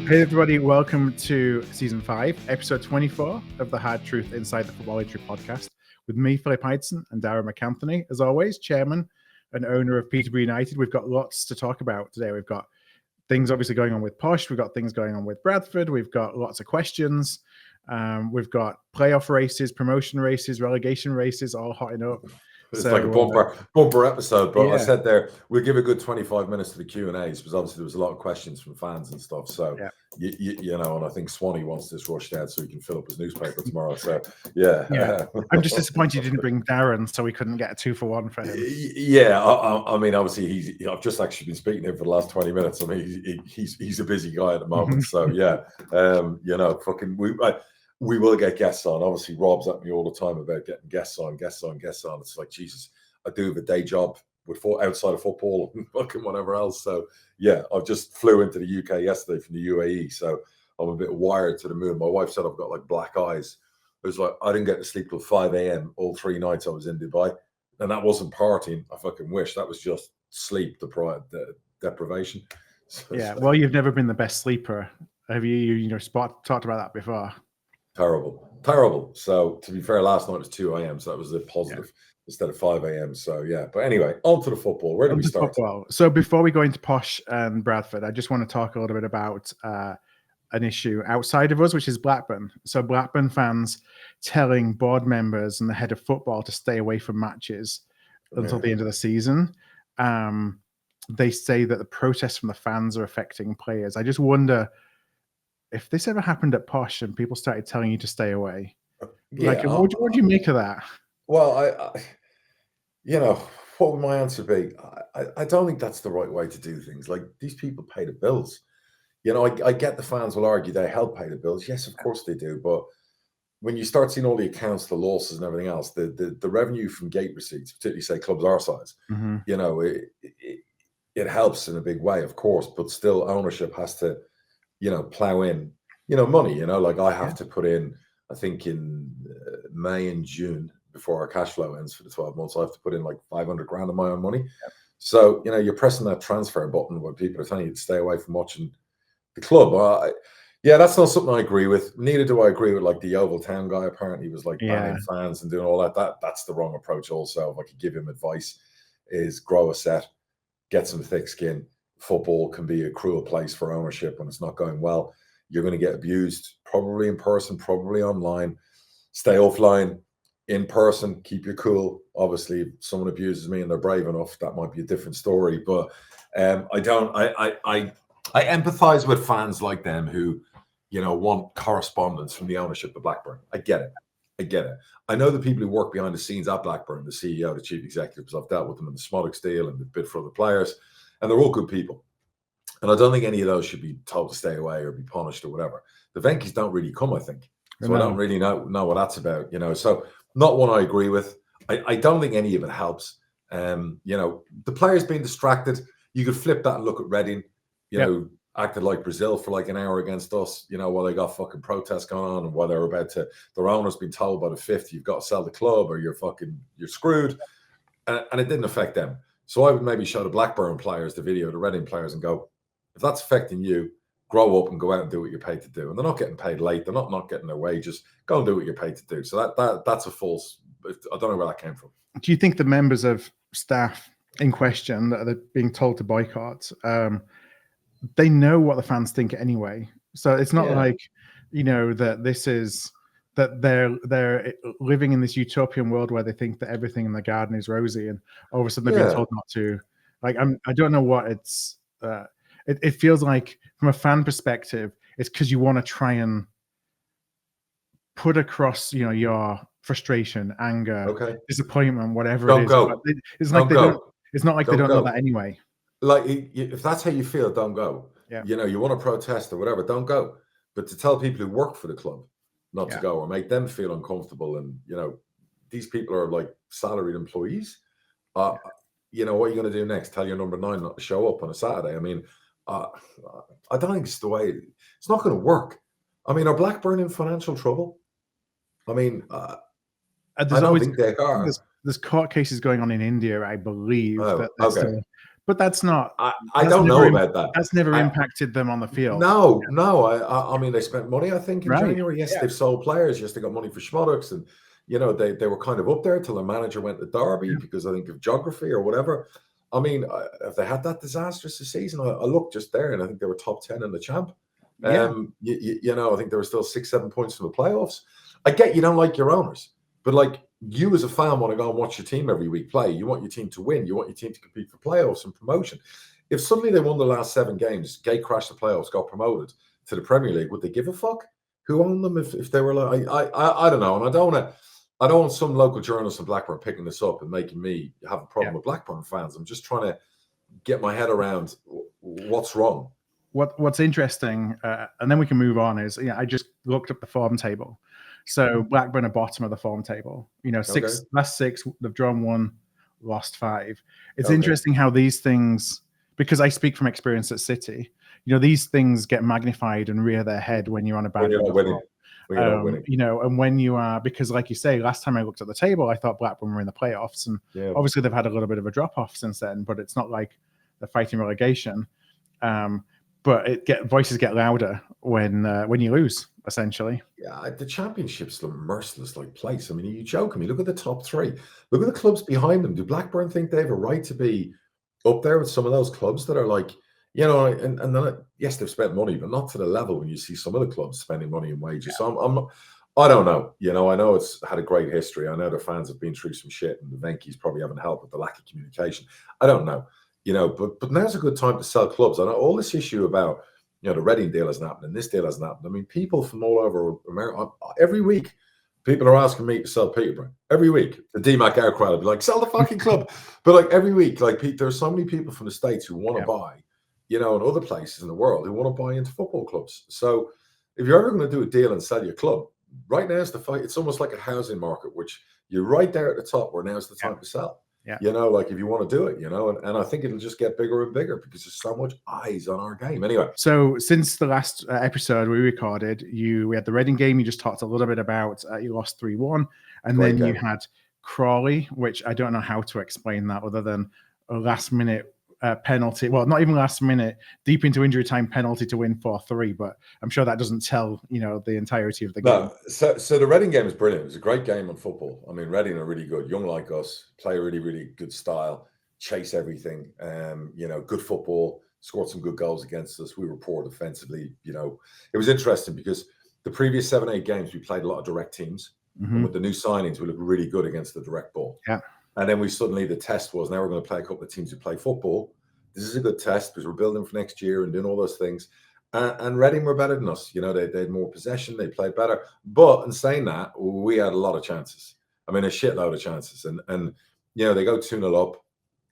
Hey everybody, welcome to season 5, episode 24 of the Hard Truth Inside the 𝗛𝗿𝗱 podcast with me, Philip Ideson, and Darragh MacAnthony. As always, chairman and owner of Peterborough United. We've got lots to talk about today. We've got things obviously going on with Posh. We've got things going on with Bradford. We've got lots of questions. We've got playoff races, promotion races, relegation races, all hotting up. It's like a bumper episode, but yeah. I said there we'll give a good 25 minutes to the Q&As because obviously there was a lot of questions from fans and stuff. So you know, and I think Swanee wants this rushed out so he can fill up his newspaper tomorrow. So yeah. I'm just disappointed you didn't bring Darren, so we couldn't get a 2-for-1 for him. Yeah, I mean, obviously I've just actually been speaking to him for the last 20 minutes. I mean, he's a busy guy at the moment. So yeah, you know, we will get guests on. Obviously, Rob's at me all the time about getting guests on. It's like, Jesus, I do have a day job with outside of football and fucking whatever else. So yeah, I just flew into the UK yesterday from the UAE. So I'm a bit wired to the moon. My wife said I've got like black eyes. It was like, I didn't get to sleep till 5 a.m. all 3 nights I was in Dubai. And that wasn't partying. I fucking wish. That was just sleep deprivation. So, yeah, well, you've never been the best sleeper. Have you talked about that before? Terrible. So to be fair, last night was 2 a.m. So that was a positive instead of 5 a.m. So yeah, but anyway, on to the football. Where do we start? So before we go into Posh and Bradford, I just want to talk a little bit about an issue outside of us, which is Blackburn. So Blackburn fans telling board members and the head of football to stay away from matches until the end of the season. They say that the protests from the fans are affecting players. I just wonder if this ever happened at Posh and people started telling you to stay away, what do you make of that? Well, I you know, what would my answer be? I don't think that's the right way to do things. Like, these people pay the bills. You know, I get the fans will argue they help pay the bills. Yes, of course they do. But when you start seeing all the accounts, the losses and everything else, the revenue from gate receipts, particularly say clubs our size, you know, it helps in a big way, of course, but still ownership has to, you know, plow in, you know, money, you know, like I have to put in, I think in May and June before our cash flow ends for the 12 months, I have to put in like 500 grand of my own money. So, you know, you're pressing that transfer button when people are telling you to stay away from watching the club. Yeah, that's not something I agree with. Neither do I agree with like the Oval Town guy. Apparently he was like banning fans and doing all that. That's the wrong approach also. If I could give him advice, is grow a set, get some thick skin. Football can be a cruel place for ownership when it's not going well. You're going to get abused, probably in person, probably online. Stay offline. In person, keep your cool. Obviously, if someone abuses me and they're brave enough, that might be a different story. But I empathize with fans like them who, you know, want correspondence from the ownership of Blackburn. I get it. I know the people who work behind the scenes at Blackburn, the CEO, the chief executive, because I've dealt with them in the Smodics deal and the bid for other players. And they're all good people. And I don't think any of those should be told to stay away or be punished or whatever. The Venkies don't really come, I think. So I don't really know what that's about, you know. So not one I agree with. I don't think any of it helps. You know, the players being distracted, you could flip that and look at Reading, you know, acted like Brazil for like an hour against us, you know, while they got fucking protests going on and while they're about to, their owner's been told by the 5th, you've got to sell the club or you're screwed. And it didn't affect them. So I would maybe show the Blackburn players the video, the Reading players, and go, if that's affecting you, grow up and go out and do what you're paid to do. And they're not getting paid late. They're not getting their wages. Go and do what you're paid to do. So that's a false. I don't know where that came from. Do you think the members of staff in question that are being told to boycott, they know what the fans think anyway? So it's not like, you know, that this is that they're living in this utopian world where they think that everything in the garden is rosy, and all of a sudden they're being told not to. Like, I don't know what it's. It feels like from a fan perspective, it's because you want to try and put across, you know, your frustration, anger, disappointment, whatever it is. Go. It's like It's not like they don't know that anyway. Like, if that's how you feel, don't go. Yeah. You know, you want to protest or whatever, don't go. But to tell people who work for the club not to go or make them feel uncomfortable, and you know, these people are like salaried employees. You know, what are you going to do next? Tell your number 9 not to show up on a Saturday? I mean, I don't think it's the way. It's not going to work. I mean, are Blackburn in financial trouble? I mean, I don't think they are. There's court cases going on in India, I believe. That But that's not. I don't know about that. That's never impacted them on the field. No. I mean, they spent money, I think, in January. Yes, yeah. They've sold players. Yes, they got money for Schmoddocks, and they were kind of up there till the manager went to Derby because I think of geography or whatever. I mean, if they had that disastrous season, I looked just there, and I think they were top 10 in the champ. I think there were still 6-7 points from the playoffs. I get you don't like your owners, but like you as a fan want to go and watch your team every week play. You want your team to win. You want your team to compete for playoffs and promotion. If suddenly they won the last 7 games, gate crashed the playoffs, got promoted to the Premier League, would they give a fuck? Who owned them if they were like, I don't know. And I don't want some local journalist in Blackburn picking this up and making me have a problem with Blackburn fans. I'm just trying to get my head around what's wrong. What's interesting, and then we can move on, is I just looked up the form table. So Blackburn are bottom of the form table. Last 6, they've drawn 1, lost 5. It's interesting how these things, because I speak from experience at City, these things get magnified and rear their head when you're on a bad winning. And when you are, because like you say, last time I looked at the table, I thought Blackburn were in the playoffs, and obviously they've had a little bit of a drop off since then, but it's not like they're fighting relegation. But voices get louder when you lose, essentially. Yeah, the Championship's a merciless place. I mean, you joking me? Look at the top 3. Look at the clubs behind them. Do Blackburn think they have a right to be up there with some of those clubs that are like, and then yes, they've spent money, but not to the level when you see some of the clubs spending money in wages. Yeah. So I don't know. I know it's had a great history. I know the fans have been through some shit, and the Venky's probably haven't helped with the lack of communication. I don't know. But now's a good time to sell clubs. I know all this issue about, the Reading deal hasn't happened and this deal hasn't happened. I mean, people from all over America, every week, people are asking me to sell Peterborough. Every week, the DMAC crowd will be like, sell the fucking club. But every week, there are so many people from the States who want to buy, and other places in the world who want to buy into football clubs. So if you're ever going to do a deal and sell your club, right now is the fight. It's almost like a housing market, which you're right there at the top where now's the time to sell. Yeah. If you want to do it, and I think it'll just get bigger and bigger because there's so much eyes on our game. Anyway. So since the last episode we recorded, we had the Reading game. You just talked a little bit about, you lost 3-1. And then you had Crawley, which I don't know how to explain that other than a last minute penalty. Well, not even last minute, deep into injury time penalty to win 4-3. But I'm sure that doesn't tell, the entirety of the game. No, so the Reading game is brilliant. It was a great game on football. I mean, Reading are really good, young like us, play really, really good style, chase everything. Good football, scored some good goals against us. We were poor defensively. It was interesting because the previous 7-8 games we played a lot of direct teams. And with the new signings, we looked really good against the direct ball. Yeah. And then the test was, now we're going to play a couple of teams who play football. This is a good test because we're building for next year and doing all those things. And Reading were better than us. They had more possession. They played better. But in saying that, we had a lot of chances. I mean, a shitload of chances. And they go 2-0 up.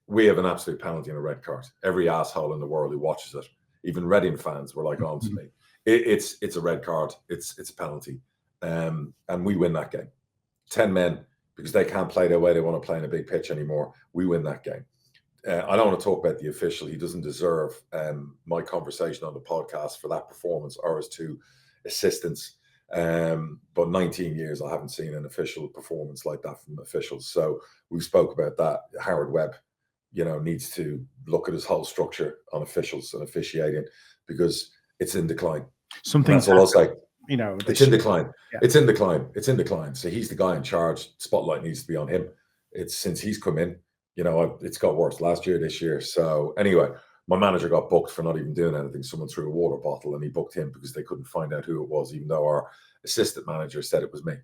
We have an absolute penalty and a red card. Every asshole in the world who watches it, even Reading fans, were like, on to me. It's a red card. It's a penalty. And we win that game. 10 men. Because they can't play their way, they want to play in a big pitch anymore. We win that game. I don't want to talk about the official. He doesn't deserve my conversation on the podcast for that performance or his 2 assistants. But 19 years, I haven't seen an official performance like that from officials. So we spoke about that. Howard Webb, needs to look at his whole structure on officials and officiating because it's in decline. That's all I'll say. It's in decline. Yeah. It's in decline. It's in decline. So he's the guy in charge. Spotlight needs to be on him. It's since he's come in, it's got worse last year, this year. So anyway, my manager got booked for not even doing anything. Someone threw a water bottle and he booked him because they couldn't find out who it was, even though our assistant manager said it was me.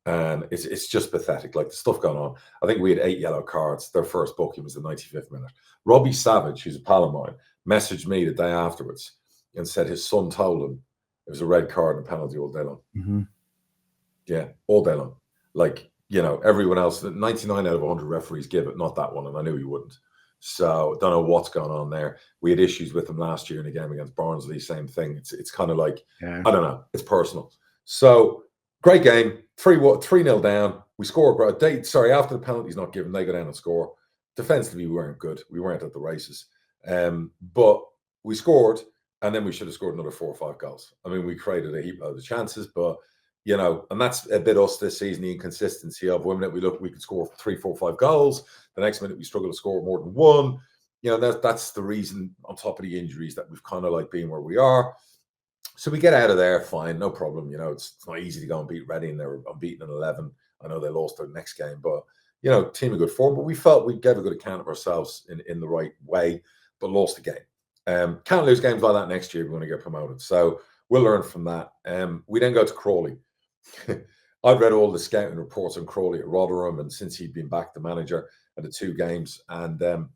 And it's just pathetic. The stuff going on. I think we had 8 yellow cards. Their first booking was the 95th minute. Robbie Savage, who's a pal of mine, messaged me the day afterwards and said his son told him it was a red card and a penalty all day long. Yeah, all day long. Everyone else, 99 out of 100 referees give it, not that one, and I knew he wouldn't. So don't know what's going on there. We had issues with him last year in a game against Barnsley, same thing. It's kind of I don't know, it's personal. So great game, 3-0 down. We score. After the penalty's not given, they go down and score. Defensively, we weren't good. We weren't at the races. But we scored. And then we should have scored another 4 or 5 goals. I mean, we created a heap of chances, but, and that's a bit us this season, the inconsistency of one minute we could score 3, 4, 5 goals. The next minute we struggle to score more than 1. you know, that's the reason, on top of the injuries, that we've kind of like been where we are. So we get out of there, fine, no problem. You know, it's not easy to go and beat Reading. They were unbeaten in 11. I know they lost their next game, but, you know, team of good form. But we felt we gave a good account of ourselves in the right way, but lost the game. Can't lose games like that next year if we want to get promoted. So we'll learn from that. We then go to Crawley. I've read all the scouting reports on Crawley at Rotherham, and since he'd been back, the manager, at the 2 games, and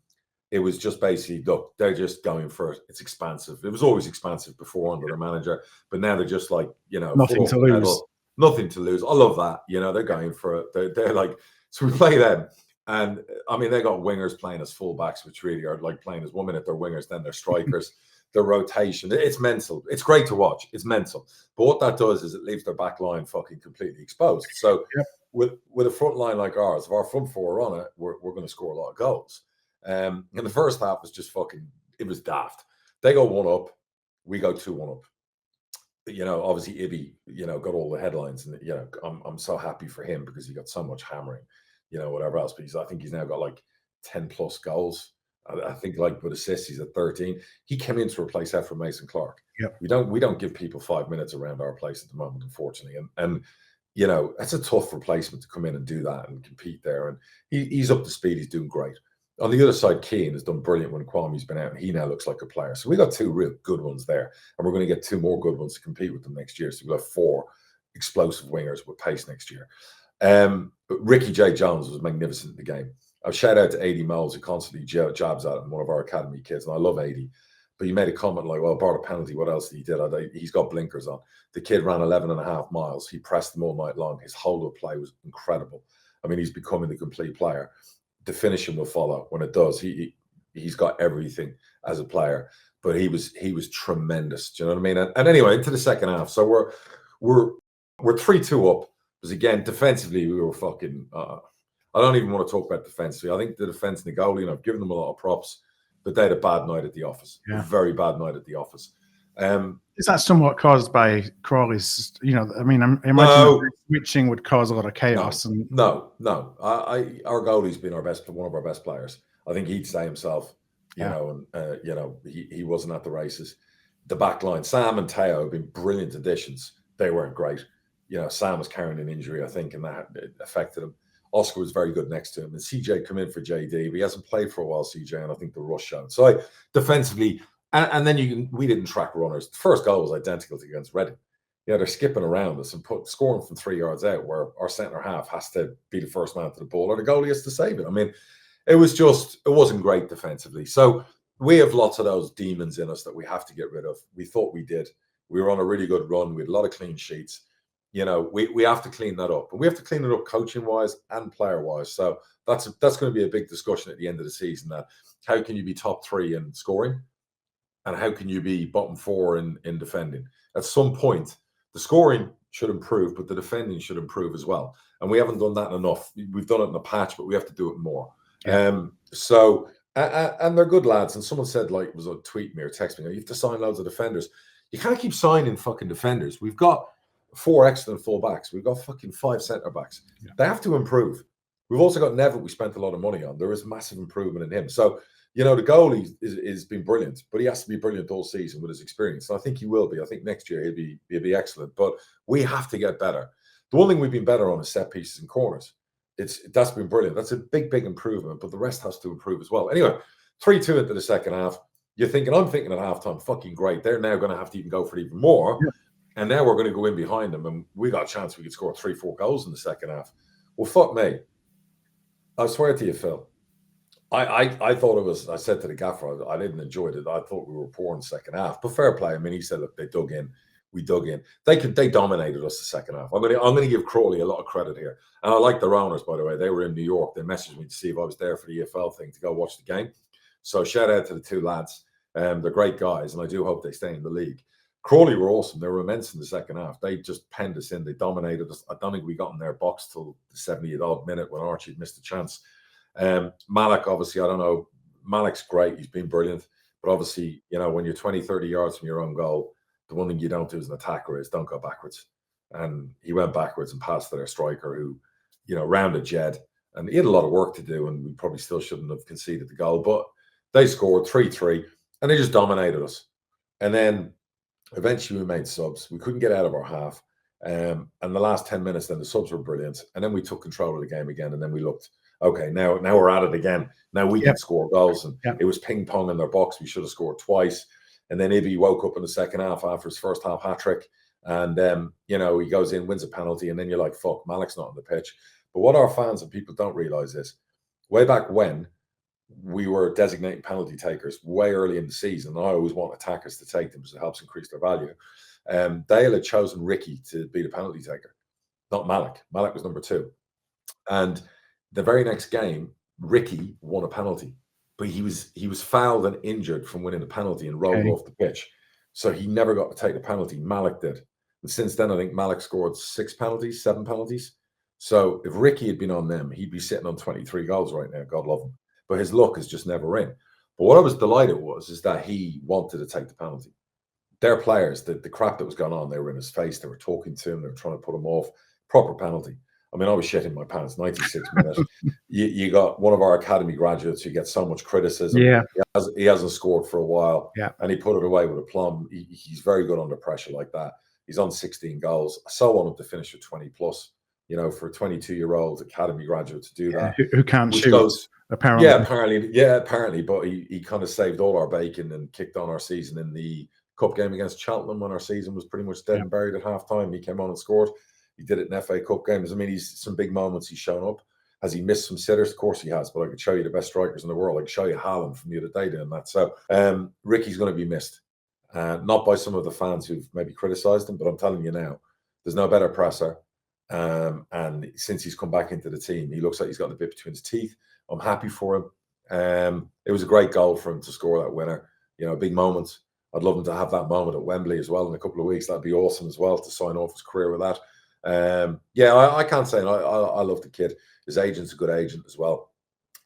it was just basically, look, they're just going for it. It's expansive. It was always expansive before under the manager, but now they're just like, you know, nothing to lose. Pedal, nothing to lose. I love that. You know, they're going for it. They're like, so we play them. And I mean, they got wingers playing as fullbacks, which really are like playing as 1 minute they're wingers, then they're strikers. The rotation, it's mental. It's great to watch. It's mental. But what that does is it leaves their back line fucking completely exposed. So with a front line like ours, if our front 4 are on it, we're going to score a lot of goals. In the first half was just fucking, it was daft. They go 1 up, we go 2-1 up. You know, obviously Ibby, you know, got all the headlines, and you know, I'm so happy for him because he got so much hammering, you know, whatever else. But I think he's now got like 10 plus goals. I think like with assists, he's at 13. He came in to replace Efra Mason Clark. Yep. We don't give people 5 minutes around our place at the moment, unfortunately. And you know, that's a tough replacement to come in and do that and compete there. And he's up to speed. He's doing great. On the other side, Keane has done brilliant when Kwami's been out, and he now looks like a player. So we got 2 real good ones there, and we're going to get 2 more good ones to compete with them next year. So we've got 4 explosive wingers with pace next year. Ricky Jade-Jones was magnificent in the game. I've shout out to 𝗛𝗍𝗗 who constantly jabs at him, one of our academy kids, and I love 80. But he made a comment like, well, bar a penalty, what else did he did? He's got blinkers on. The kid ran 11.5 miles. He pressed them all night long. His whole of play was incredible. I mean, he's becoming the complete player. The finishing will follow when it does. He's got everything as a player, but he was tremendous. Do you know what I mean? And anyway, into the second half. So we're 3-2 up. Because again, defensively, we were fucking. I don't even want to talk about defensively. I think the defense and the goalie, and I've given them a lot of props, but they had a bad night at the office. A very bad night at the office. Is that somewhat caused by Crawley's? You know, I mean, I imagine switching would cause a lot of chaos. No. Our goalie's been one of our best players. I think he'd say himself. You know, and you know, he wasn't at the races. The back line, Sam and Teo have been brilliant additions. They weren't great. You know, Sam was carrying an injury, I think, and that affected him. Oscar was very good next to him, and CJ come in for JD, but he hasn't played for a while, CJ, and I think the rush showed. So defensively, and then we didn't track runners. The first goal was identical to against Reading. Yeah, they're skipping around us and scoring from 3 yards out, where our centre half has to be the first man to the ball, or the goalie has to save it. I mean, it wasn't great defensively. So we have lots of those demons in us that we have to get rid of. We thought we did. We were on a really good run. We had a lot of clean sheets. You know, we have to clean that up, and we have to clean it up coaching wise and player wise. So that's going to be a big discussion at the end of the season. That how can you be top 3 in scoring, and how can you be bottom 4 in defending? At some point, the scoring should improve, but the defending should improve as well. And we haven't done that enough. We've done it in the patch, but we have to do it more. Yeah. So they're good lads. And someone said, like, it was a tweet me or text me, you have to sign loads of defenders. You can't keep signing fucking defenders. We've got 4 excellent full backs. We've got fucking 5 centre backs. Yeah. They have to improve. We've also got Neville we spent a lot of money on. There is massive improvement in him. So, you know, the goalie is been brilliant, but he has to be brilliant all season with his experience. And I think he will be. I think next year he'll be excellent. But we have to get better. The one thing we've been better on is set pieces and corners. That's been brilliant. That's a big improvement, but the rest has to improve as well. Anyway, 3-2 into the second half. I'm thinking at halftime, fucking great. They're now going to have to even go for it even more. Yeah. And now we're going to go in behind them, and we got a chance we could score 3-4 goals in the second half. Well, fuck me. I swear to you, Phil, I thought it was, I said to the gaffer, I didn't enjoy it. I thought we were poor in the second half. But fair play. I mean, he said, look, they dug in. We dug in. They dominated us the second half. I'm going to give Crawley a lot of credit here. And I like their owners, by the way. They were in New York. They messaged me to see if I was there for the EFL thing to go watch the game. So shout out to the 2 lads. They're great guys, and I do hope they stay in the league. Crawley were awesome. They were immense in the second half. They just penned us in. They dominated us. I don't think we got in their box till the 70th minute when Archie missed a chance. Malik, obviously, I don't know. Malik's great. He's been brilliant. But obviously, you know, when you're 20, 30 yards from your own goal, the one thing you don't do as an attacker is don't go backwards. And he went backwards and passed to their striker who, you know, rounded Jed. And he had a lot of work to do, and we probably still shouldn't have conceded the goal. But They scored 3-3, and they just dominated us. And then eventually we made subs. We couldn't get out of our half. And the last 10 minutes, then the subs were brilliant. And then we took control of the game again. And then we looked, okay, now we're at it again. Now we can score goals. And it was ping pong in their box. We should have scored twice. And then Ibby woke up in the second half after his first half hat trick. And, you know, he goes in, wins a penalty. And then you're like, fuck, Malik's not on the pitch. But what our fans and people don't realize is, way back when, we were designating penalty takers way early in the season. I always want attackers to take them because it helps increase their value. Dale had chosen Ricky to be the penalty taker, not Malik. Malik was number 2. And the very next game, Ricky won a penalty, but he was fouled and injured from winning the penalty and rolled off the pitch. So he never got to take the penalty. Malik did. And since then, I think Malik scored 7 penalties. So if Ricky had been on them, he'd be sitting on 23 goals right now. God love him. But his luck is just never in. But what I was delighted is that he wanted to take the penalty. Their players, the crap that was going on, they were in his face. They were talking to him. They were trying to put him off. Proper penalty. I mean, I was shitting my pants. 96 minutes. You got one of our academy graduates who gets so much criticism. Yeah. He hasn't scored for a while. Yeah. And he put it away with a plum. He's very good under pressure like that. He's on 16 goals. I so want him to finish with 20 plus. You know, for a 22-year-old academy graduate to do that. Who can't shoot, apparently. Yeah, apparently. But he kind of saved all our bacon and kicked on our season in the cup game against Cheltenham when our season was pretty much dead and buried at half-time. He came on and scored. He did it in FA Cup games. I mean, he's some big moments he's shown up. Has he missed some sitters? Of course he has, but I could show you the best strikers in the world. I could show you Haaland from the other day doing that. So Ricky's going to be missed. Not by some of the fans who've maybe criticised him, but I'm telling you now, there's no better presser. And since he's come back into the team, he looks like he's got the bit between his teeth. I'm happy for him. It was a great goal for him to score that winner. You know, a big moment. I'd love him to have that moment at Wembley as well in a couple of weeks. That'd be awesome as well to sign off his career with that. I can't say. I love the kid. His agent's a good agent as well.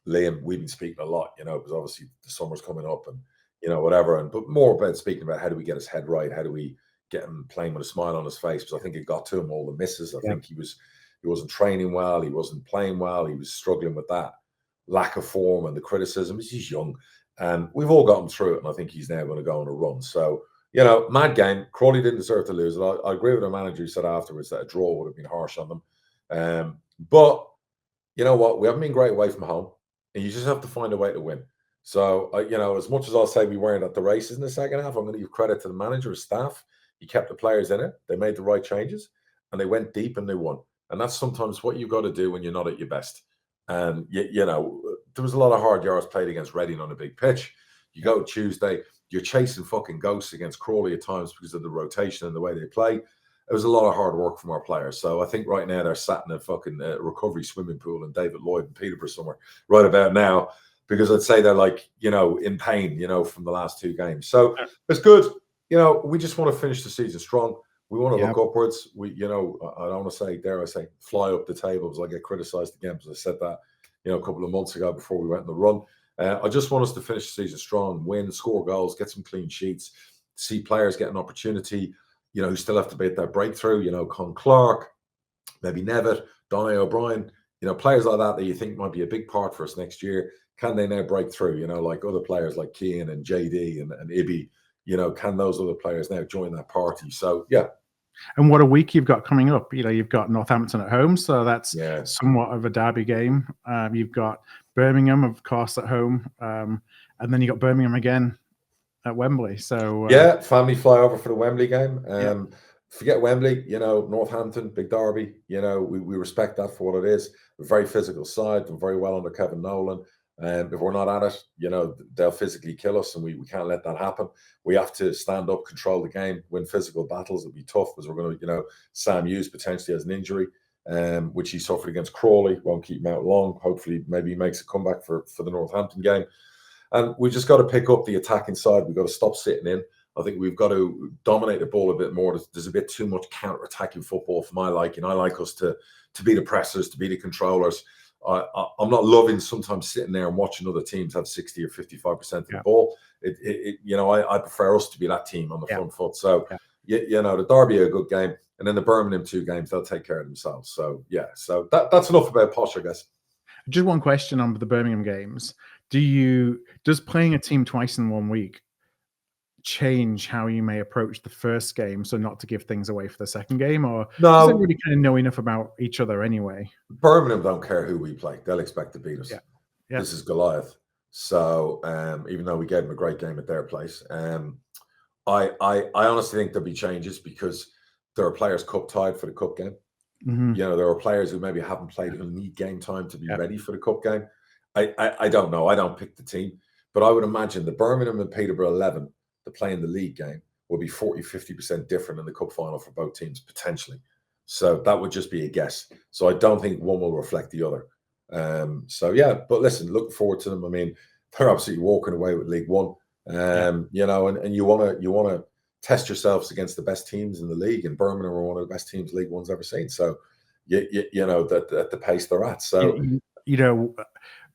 Liam, we've been speaking a lot, you know, because obviously the summer's coming up and, you know, whatever. But more about speaking about how do we get his head right? How do we get him playing with a smile on his face? Because I think it got to him, all the misses. I think he wasn't training well. He wasn't playing well. He was struggling with that lack of form and the criticism. He's young. And we've all gotten through it. And I think he's now going to go on a run. So, you know, mad game. Crawley didn't deserve to lose it. I agree with the manager who said afterwards that a draw would have been harsh on them. But you know what? We haven't been great away from home. And you just have to find a way to win. So, you know, as much as I'll say we weren't at the races in the second half, I'm going to give credit to the manager, his staff. He kept the players in it. They made the right changes. And they went deep and they won. And that's sometimes what you've got to do when you're not at your best. And, you know, there was a lot of hard yards played against Reading on a big pitch. You go Tuesday, you're chasing fucking ghosts against Crawley at times because of the rotation and the way they play. It was a lot of hard work from our players. So I think right now they're sat in a fucking recovery swimming pool in David Lloyd and Peterborough somewhere right about now, because I'd say they're like, you know, in pain, you know, from the last 2 games. So it's good. You know, we just want to finish the season strong. We want to look upwards. We, you know, I don't want to say, dare I say, fly up the table, because I get criticised again because I said that, you know, a couple of months ago before we went on the run. I just want us to finish the season strong, win, score goals, get some clean sheets, see players get an opportunity, you know, who still have to be at their breakthrough, you know, Con Clark, maybe Nevitt, Donny O'Brien, you know, players like that you think might be a big part for us next year. Can they now break through, you know, like other players like Keane and JD and Ibby, you know, can those other players now join that party? So, yeah. And what a week you've got coming up. You know, you've got Northampton at home, so that's somewhat of a derby game. You've got Birmingham, of course, at home. And then you got Birmingham again at Wembley. So family fly over for the Wembley game. Forget Wembley, you know, Northampton, big derby. You know, we respect that for what it is. A very physical side, and very well under Kevin Nolan. If we're not at it, you know, they'll physically kill us, and we can't let that happen. We have to stand up, control the game, win physical battles. It'll be tough because we're going to, you know, Sam Hughes potentially has an injury, which he suffered against Crawley. Won't keep him out long. Hopefully, maybe he makes a comeback for the Northampton game. And we just got to pick up the attacking side. We've got to stop sitting in. I think we've got to dominate the ball a bit more. There's a bit too much counter-attacking football for my liking. I like us to be the pressers, to be the controllers. I'm not loving sometimes sitting there and watching other teams have 60 or 55% of the ball. You know, I prefer us to be that team on the front foot. So, you know, the derby a good game, and then the Birmingham 2 games, they'll take care of themselves. So, yeah, so that's enough about Posh, I guess. Just one question on the Birmingham games. does playing a team twice in 1 week change how you may approach the first game, so not to give things away for the second game, or does everybody kind of know enough about each other anyway? Birmingham don't care who we play; they'll expect to beat us. Yeah. This is Goliath. So even though we gave them a great game at their place, I honestly think there'll be changes because there are players cup tied for the cup game. You know, there are players who maybe haven't played who need game time to be ready for the cup game. I don't know. I don't pick the team, but I would imagine the Birmingham and Peterborough 11 to play in the league game will be 40-50% different in the cup final for both teams potentially. So that would just be a guess. So I don't think one will reflect the other. So yeah, but listen, looking forward to them. I mean, they're absolutely walking away with League One. You know, and you wanna test yourselves against the best teams in the league, and Birmingham are one of the best teams League One's ever seen. So you know that at the pace they're at. So you know,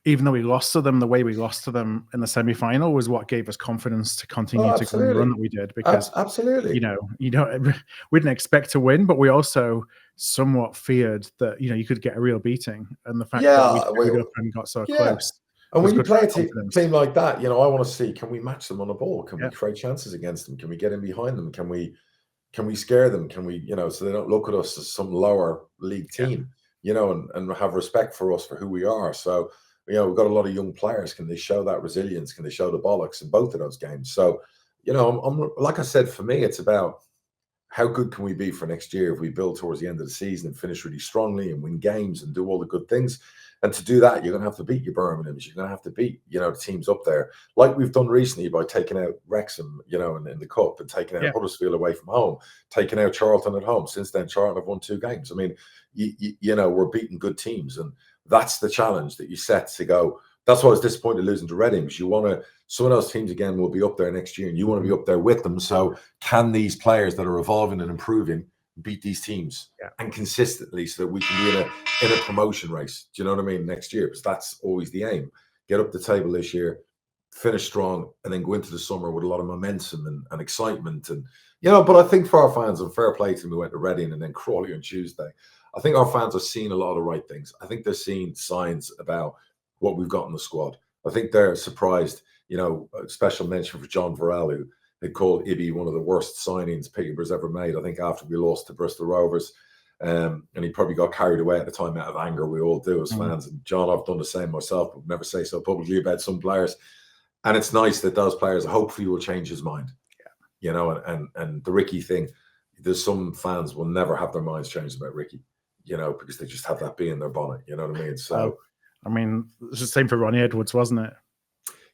even though we lost to them, the way we lost to them in the semi-final was what gave us confidence to continue to go on the run that we did. Because absolutely, you know, we didn't expect to win, but we also somewhat feared that you could get a real beating, and the fact that we showed up and got so close. And when you play a team like that, you know, I want to see, can we match them on the ball? Can we create chances against them? Can we get in behind them? Can we scare them? Can we, you know, so they don't look at us as some lower league team, you know, and have respect for us for who we are. So, you know, we've got a lot of young players. Can they show that resilience? Can they show the bollocks in both of those games? So, you know, I'm like I said, for me, it's about how good can we be for next year if we build towards the end of the season and finish really strongly and win games and do all the good things. And to do that, you're going to have to beat your Birminghams. You're going to have to beat, you know, the teams up there, like we've done recently by taking out Wrexham, you know, in the cup, and taking out Huddersfield away from home, taking out Charlton at home. Since then, Charlton have won 2 games. I mean, you know, we're beating good teams, and that's the challenge that you set to go. That's why I was disappointed losing to Reading, because you want to. Some of those teams again will be up there next year, and you want to be up there with them. So, can these players that are evolving and improving beat these teams and consistently, so that we can be in a promotion race? Do you know what I mean? Next year, because that's always the aim. Get up the table this year, finish strong, and then go into the summer with a lot of momentum and excitement. And you know, but I think for our fans, and fair play to them, we went to Reading and then Crawley on Tuesday. I think our fans are seeing a lot of the right things. I think they're seeing signs about what we've got in the squad. I think they're surprised. You know, a special mention for John Varell, who they called Ibby one of the worst signings Peterborough's ever made. I think after we lost to Bristol Rovers, and he probably got carried away at the time out of anger. We all do as fans. And John, I've done the same myself, but never say so publicly about some players. And it's nice that those players hopefully will change his mind. You know, and the Ricky thing, there's some fans will never have their minds changed about Ricky, you know, because they just have that bee in their bonnet. You know what I mean? So, I mean, it's the same for Ronnie Edwards, wasn't it?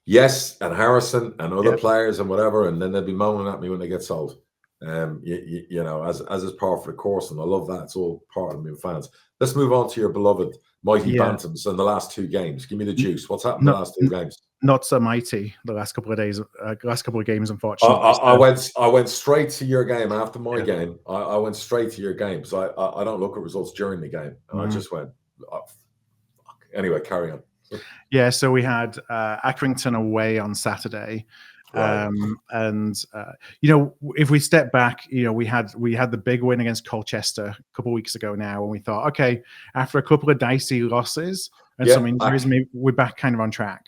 Yes, and Harrison and other players and whatever, and then they'll be moaning at me when they get sold. You know, as is par for the course, and I love that. It's all part of being fans. Let's move on to your beloved mighty Bantams in the last 2 games. Give me the juice. What's happened in the last 2 games? Not so mighty the last couple of days, last couple of games, unfortunately. I went straight to your game after my game. I went straight to your game, because I don't look at results during the game, and I just went. Oh, fuck. Anyway, carry on. Yeah, so we had Accrington away on Saturday, and you know, if we step back, you know, we had the big win against Colchester a couple of weeks ago now, and we thought, okay, after a couple of dicey losses and some injuries, maybe we're back kind of on track.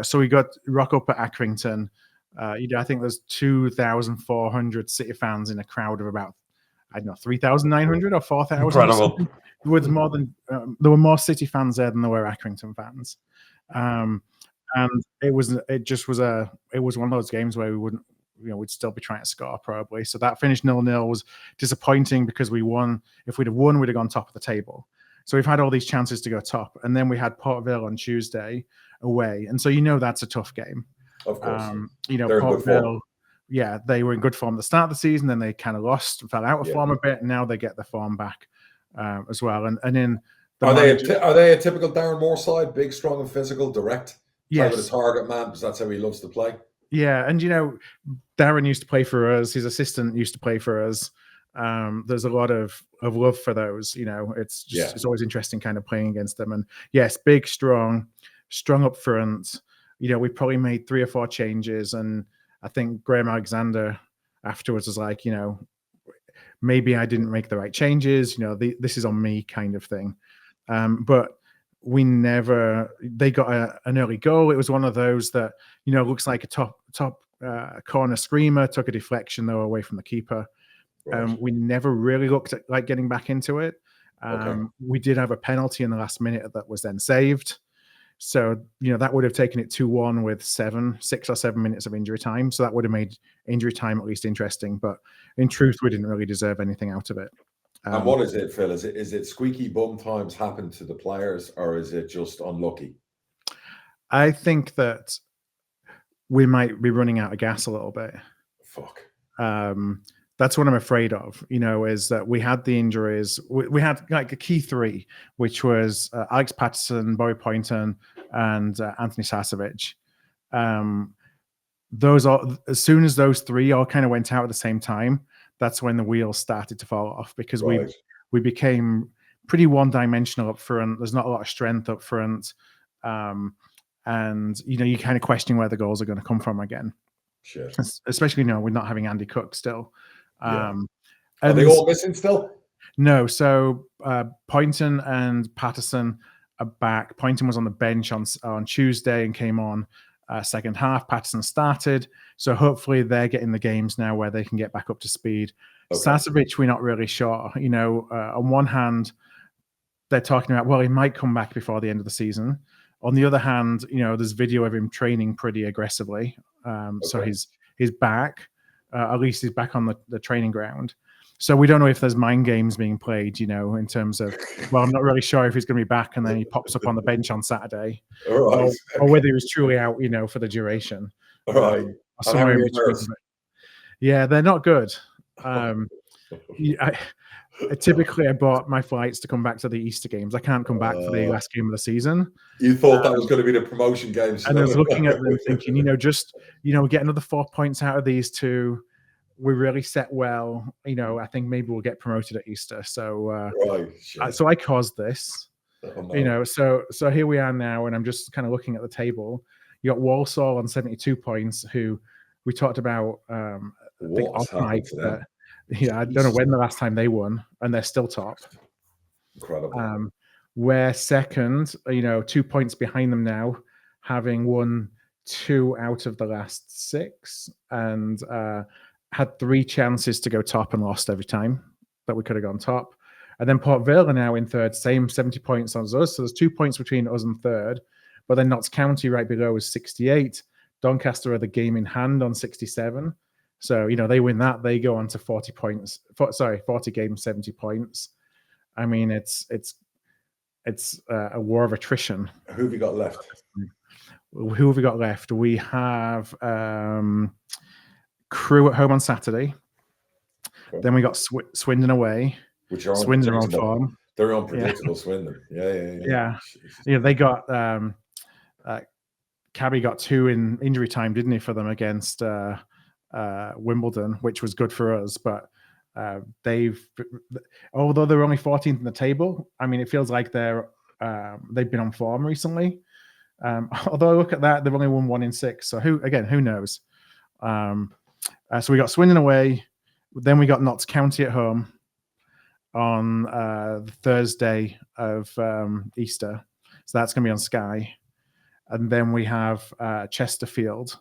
So we got rock up at Accrington. You know, I think there's 2,400 City fans in a crowd of about, I don't know, 3,900 or 4,000. Incredible. With more than there were more City fans there than there were Accrington fans, and it was one of those games where we wouldn't, you know, we'd still be trying to score probably. So that finished 0-0 was disappointing, because we won. If we'd have won, we'd have gone top of the table. So we've had all these chances to go top, and then we had Port Vale on Tuesday away, and so you know that's a tough game. Of course, you know, Port Vale. Yeah, they were in good form at the start of the season, then they kind of lost and fell out of form a bit, and now they get the form back as well. And in are they a typical Darren Moore side, big, strong, and physical, direct? Yes, with a target man, because that's how he loves to play. Yeah, and you know, Darren used to play for us. His assistant used to play for us. There's a lot of love for those. You know, it's just it's always interesting kind of playing against them. And yes, big, strong up front. You know, we probably made 3 or 4 changes, and I think Graham Alexander afterwards was like, you know, maybe I didn't make the right changes. You know, this is on me kind of thing. But they got an early goal. It was one of those that, looks like a top corner screamer, took a deflection though away from the keeper. Right. We never really looked at like getting back into it. Okay. We did have a penalty in the last minute that was then saved. So, that would have taken it 2-1 with 6 or 7 minutes of injury time. So that would have made injury time at least interesting. But in truth, we didn't really deserve anything out of it. And what is it, Phil? Is it squeaky bum times happen to the players, or is it just unlucky? I think that we might be running out of gas a little bit. Fuck. That's what I'm afraid of, is that we had the injuries. We had like a key three, which was Alex Patterson, Bobby Poynton, and Anthony Sasovic. As soon as those three all kind of went out at the same time, that's when the wheels started to fall off, because we became pretty one-dimensional up front. There's not a lot of strength up front. And, you kind of question where the goals are going to come from again. Sure. Especially, we're not having Andy Cook still. Are they all missing still? No. So Poynton and Patterson are back. Poynton was on the bench on Tuesday and came on second half. Patterson started. So hopefully they're getting the games now where they can get back up to speed. Okay. Sasovic, we're not really sure. On one hand, they're talking about, well, he might come back before the end of the season. On the other hand, there's video of him training pretty aggressively. So he's back. At least he's back on the training ground. So we don't know if there's mind games being played, in terms of, well, I'm not really sure if he's going to be back and then he pops up on the bench on Saturday. Right. Or whether he was truly out, for the duration. Right. Somewhere in between. Yeah, they're not good. Typically, I bought my flights to come back to the Easter games. I can't come back for the last game of the season. You thought that was going to be the promotion games. And I was looking at them thinking, get another 4 points out of these two. We really set well. I think maybe we'll get promoted at Easter. So, so I caused this. Oh, no. So here we are now, and I'm just kind of looking at the table. You got Walsall on 72 points, who we talked about. I think off night. I don't know when the last time they won, and they're still top. Incredible. We're second, 2 points behind them now, having won 2 out of the last 6, and had 3 chances to go top and lost every time that we could have gone top. And then Port Vale are now in third, same 70 points as us. So there's 2 points between us and third. But then Notts County right below is 68. Doncaster are the game in hand on 67. So, they win that, they go on to 40 points. 40 games, 70 points. I mean, it's a war of attrition. Who have you got left? Who have we got left? We have Crewe at home on Saturday. Okay. Then we got Swindon away. Which are Swindon on form. They're unpredictable, Swindon. Yeah. They got Cabby got 2 in injury time, didn't he, for them against Wimbledon, which was good for us. But although they're only 14th in the table, I mean, it feels like they've been on form recently. Although I look at that, they've only won 1 in 6. So who knows? So we got Swindon away. Then we got Notts County at home on the Thursday of Easter. So that's going to be on Sky. And then we have Chesterfield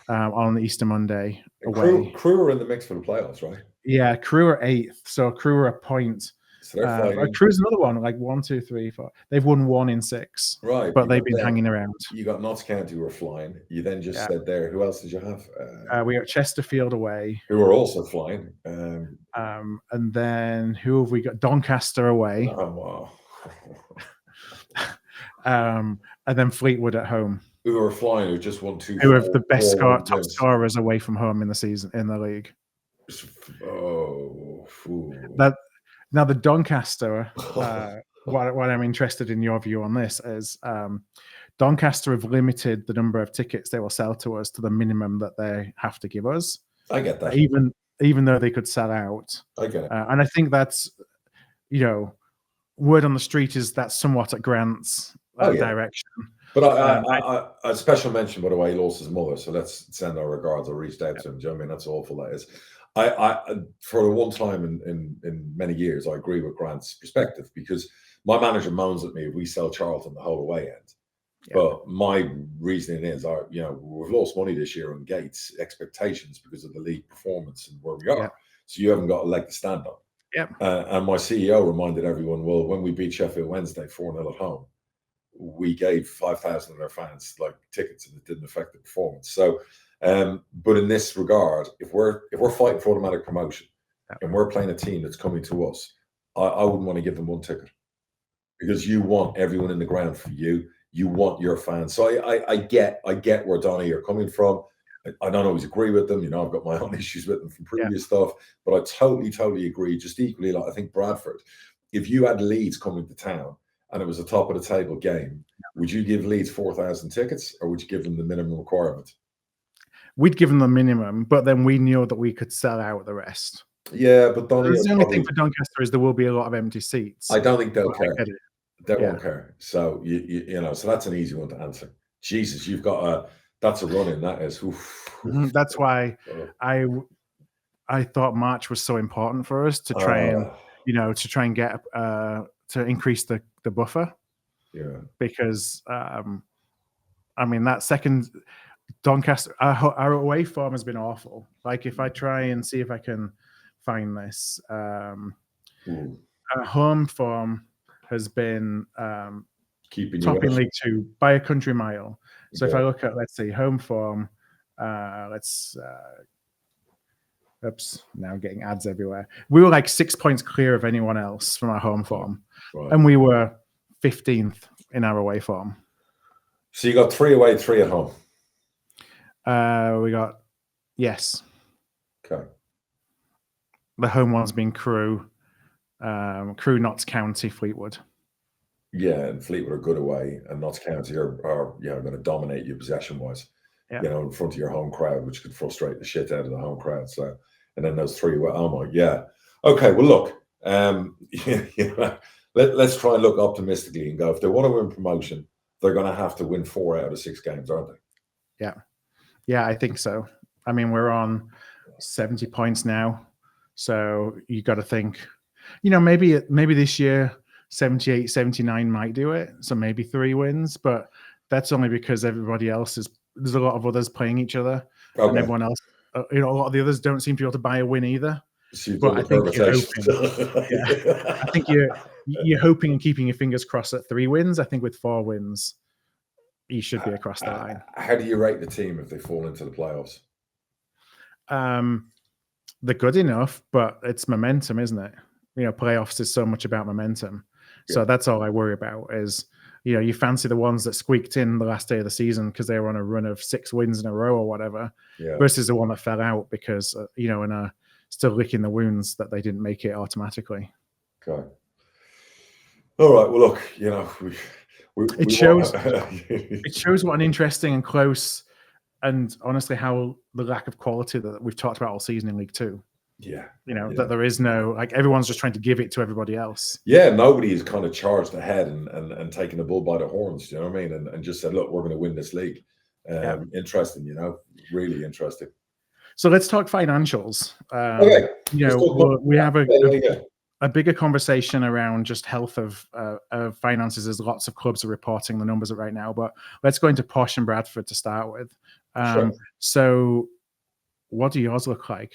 on Easter Monday away. Crewe are in the mix for the playoffs, right? Yeah, Crewe are 8th. So Crewe are a point. So they're Crewe's another one, like 1, 2, 3, 4. They've won 1 in 6. Right. But they've been hanging around. You got Notts County who were flying. You then just said there, who else did you have? We got Chesterfield away. Who are also flying. And then who have we got? Doncaster away. Oh, wow. And then Fleetwood at home. Who are flying, who just won 2. Who have the best top scorers away from home in the season, in the league. Oh, Now the Doncaster, what I'm interested in your view on this is Doncaster have limited the number of tickets they will sell to us to the minimum that they have to give us. I get that. Even though they could sell out. I get it. And I think that's, word on the street is that's somewhat at Grant's direction. But a special mention, by the way, he lost his mother, so let's send our regards. I reached out to him. Do you know what I mean? That's awful, that is. I for one time in many years, I agree with Grant's perspective, because My manager moans at me if we sell Charlton the whole away end. Yeah. But my reasoning is, we've lost money this year on Gates expectations because of the league performance and where we are. Yeah. So you haven't got a leg to stand on. Yeah. And my CEO reminded everyone, well, when we beat Sheffield Wednesday 4-0 at home, we gave 5,000 of their fans like tickets, and it didn't affect the performance. So, but in this regard, if we're fighting for automatic promotion and we're playing a team that's coming to us, I wouldn't want to give them one ticket, because you want everyone in the ground for you. You want your fans. So I get where Donny you're coming from. I don't always agree with them. I've got my own issues with them from previous stuff, but I totally agree. Just equally, like I think Bradford, if you had Leeds coming to town and it was a top of the table game, would you give Leeds 4,000 tickets, or would you give them the minimum requirement? We'd give them the minimum, but then we knew that we could sell out the rest. Yeah, but Donny, the only thing for Doncaster is there will be a lot of empty seats. I don't think they'll care. They won't care. So so that's an easy one to answer. Jesus, you've got that's a run in, that is. That's why I thought March was so important for us to try and get to increase the buffer. Yeah. Because that second Doncaster, our away form has been awful. Like, if I try and see if I can find this, our home form has been top in League 2 by a country mile. So if I look at, let's see, home form, oops, now I'm getting ads everywhere. We were like 6 points clear of anyone else from our home form. Right. And we were 15th in our away form. So you got 3 away, 3 at home? Yes. Okay. The home ones being Crewe, Notts County, Fleetwood. Yeah, and Fleetwood are good away, and Notts County are going to dominate you possession-wise, in front of your home crowd, which could frustrate the shit out of the home crowd. So, and then those 3 away. Oh my, yeah. Okay, well look, let's try and look optimistically and go, if they want to win promotion, they're going to have to win 4 out of 6 games, aren't they? Yeah, I think so. I mean, we're on 70 points now, so you got to think, maybe this year 78, 79 might do it. So maybe 3 wins, but that's only because everybody else there's a lot of others playing each other, and everyone else, a lot of the others don't seem to be able to buy a win either. So but I think you're hoping. I think you're hoping and keeping your fingers crossed at 3 wins. I think with 4 wins, you should be across the line. How do you rate the team if they fall into the playoffs? They're good enough, but it's momentum, isn't it? Playoffs is so much about momentum. So that's all I worry about is, you fancy the ones that squeaked in the last day of the season because they were on a run of 6 wins in a row or whatever, versus the one that fell out because, and are still licking the wounds that they didn't make it automatically. Okay. All right. Well, look, it shows what an interesting and close, and honestly, how the lack of quality that we've talked about all season in League 2. That there is no, like, everyone's just trying to give it to everybody else. Yeah, nobody has kind of charged ahead and taken the bull by the horns, you know what I mean? And just said, look, we're going to win this league. Interesting, really interesting. So let's talk financials. Okay. We have a bigger conversation around just health of finances, as lots of clubs are reporting the numbers right now. But let's go into Posh and Bradford to start with. Sure. So what do yours look like?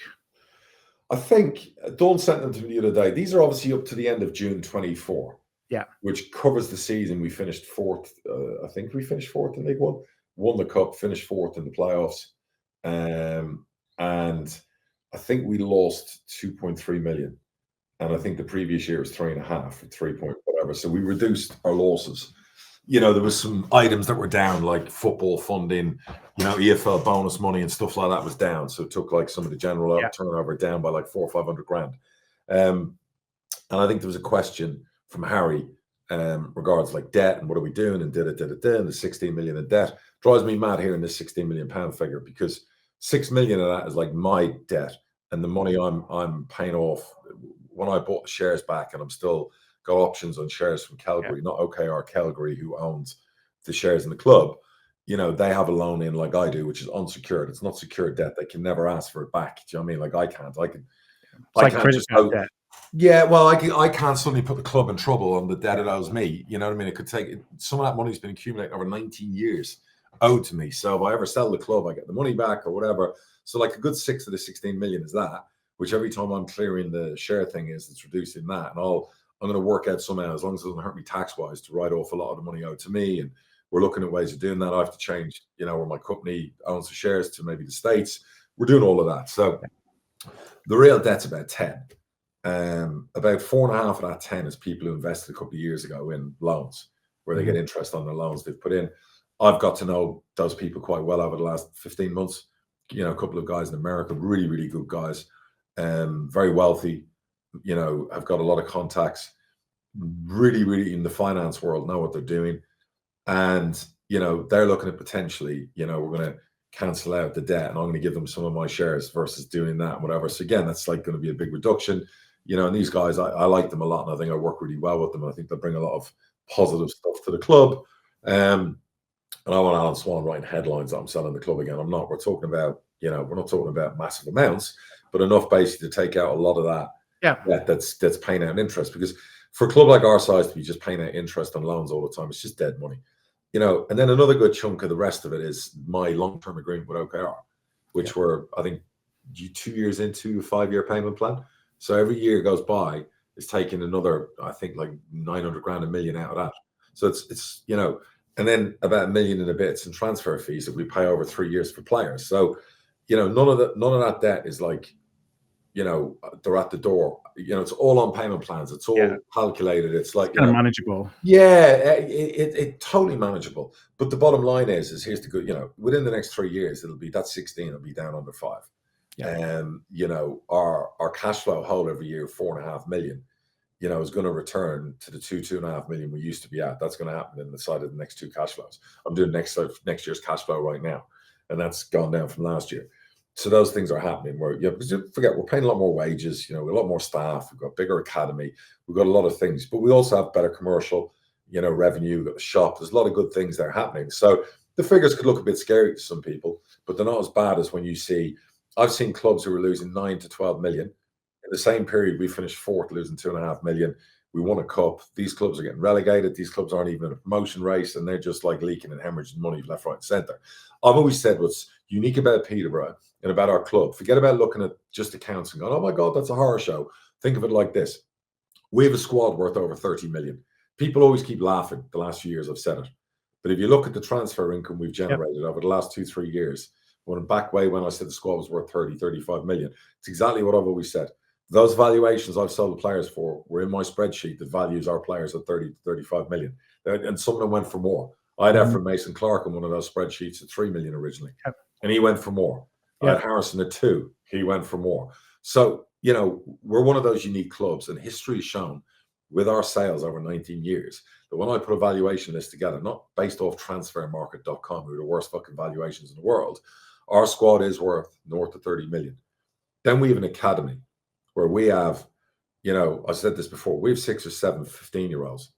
I think Dawn sent them to me the other day. These are obviously up to the end of June 24. Yeah. Which covers the season. We finished 4th. I think we finished 4th in League 1. Won the cup, finished 4th in the playoffs. And I think we lost 2.3 million. And I think the previous year was 3.5, 3 point whatever. So we reduced our losses. There was some items that were down, like football funding, EFL bonus money and stuff like that was down. So it took like some of the general turnover down by like 400 or 500 grand. And I think there was a question from Harry regards like debt and what are we doing and and the 16 million in debt. Drives me mad hearing this 16 million pound figure, because 6 million of that is like my debt and the money I'm paying off when I bought the shares back, and I'm still got options on shares from Calgary, not OKR Calgary, who owns the shares in the club. They have a loan in like I do, which is unsecured. It's not secured debt. They can never ask for it back. Do you know what I mean? Like I can't. I can. It's like credit card debt. Yeah, well, I can't suddenly put the club in trouble on the debt it owes me. You know what I mean? It could take some of that money's been accumulating over 19 years owed to me. So if I ever sell the club, I get the money back or whatever. So like a good 6 of the 16 million is that, which every time I'm clearing the share thing it's reducing that. And I'm going to work out somehow, as long as it doesn't hurt me tax wise, to write off a lot of the money owed to me. And we're looking at ways of doing that. I have to change, where my company owns the shares to maybe the States. We're doing all of that. So the real debt's about 10. About 4.5 of that 10 is people who invested a couple of years ago in loans, where they get interest on the loans they've put in. I've got to know those people quite well over the last 15 months. A couple of guys in America, really, really good guys, very wealthy, have got a lot of contacts, really, really in the finance world, know what they're doing. And, they're looking at potentially, we're going to cancel out the debt and I'm going to give them some of my shares versus doing that and whatever. So again, that's like going to be a big reduction. And these guys, I like them a lot, and I think I work really well with them. I think they bring a lot of positive stuff to the club. And I want Alan Swan writing headlines that I'm selling the club again. I'm not. We're talking about, we're not talking about massive amounts, but enough basically to take out a lot of that. Yeah, that's paying out interest. Because for a club like our size to be just paying out interest on loans all the time, it's just dead money. And then another good chunk of the rest of it is my long-term agreement with OKR, which we're, I think, 2 years into a 5-year payment plan. So every year goes by, it's taking another, I think, like 900 grand, $1 million out of that. So it's and then about $1 million and a bit in transfer fees that we pay over 3 years for players. So, none of that debt is like, they're at the door. It's all on payment plans. It's all calculated. It's like kind of manageable. Yeah, it totally manageable. But the bottom line is here's the good. Within the next 3 years, it'll be that 16 will be down under 5. Our cash flow whole every year, 4.5 million, is going to return to the 2.5 million we used to be at. That's going to happen in the side of the next 2 cash flows. I'm doing next year's cash flow right now, and that's gone down from last year. So those things are happening where, because forget, we're paying a lot more wages, a lot more staff, we've got bigger academy, we've got a lot of things, but we also have better commercial, revenue, we've got the shop, there's a lot of good things that are happening. So the figures could look a bit scary to some people, but they're not as bad as when you see, I've seen clubs who were losing 9 to 12 million. In the same period, we finished 4th, losing 2.5 million. We won a cup. These clubs are getting relegated. These clubs aren't even in a promotion race, and they're just like leaking and hemorrhaging money left, right, and centre. I've always said what's unique about Peterborough and about our club, forget about looking at just accounts and going, oh my God, that's a horror show. Think of it like this. We have a squad worth over 30 million. People always keep laughing. The last few years I've said it. But if you look at the transfer income we've generated over the last 2-3 years, when I said the squad was worth 30-35 million, it's exactly what I've always said. Those valuations I've sold the players for were in my spreadsheet that values our players at 30-35 million. And some of them went for more. I had Efren Mason Clark on one of those spreadsheets at 3 million originally, and he went for more. I had Harrison at 2. He went for more. So, we're one of those unique clubs, and history has shown with our sales over 19 years that when I put a valuation list together, not based off transfermarket.com, who are the worst fucking valuations in the world, our squad is worth north of 30 million. Then we have an academy where we have, I said this before, we have 6 or 7 15-year-olds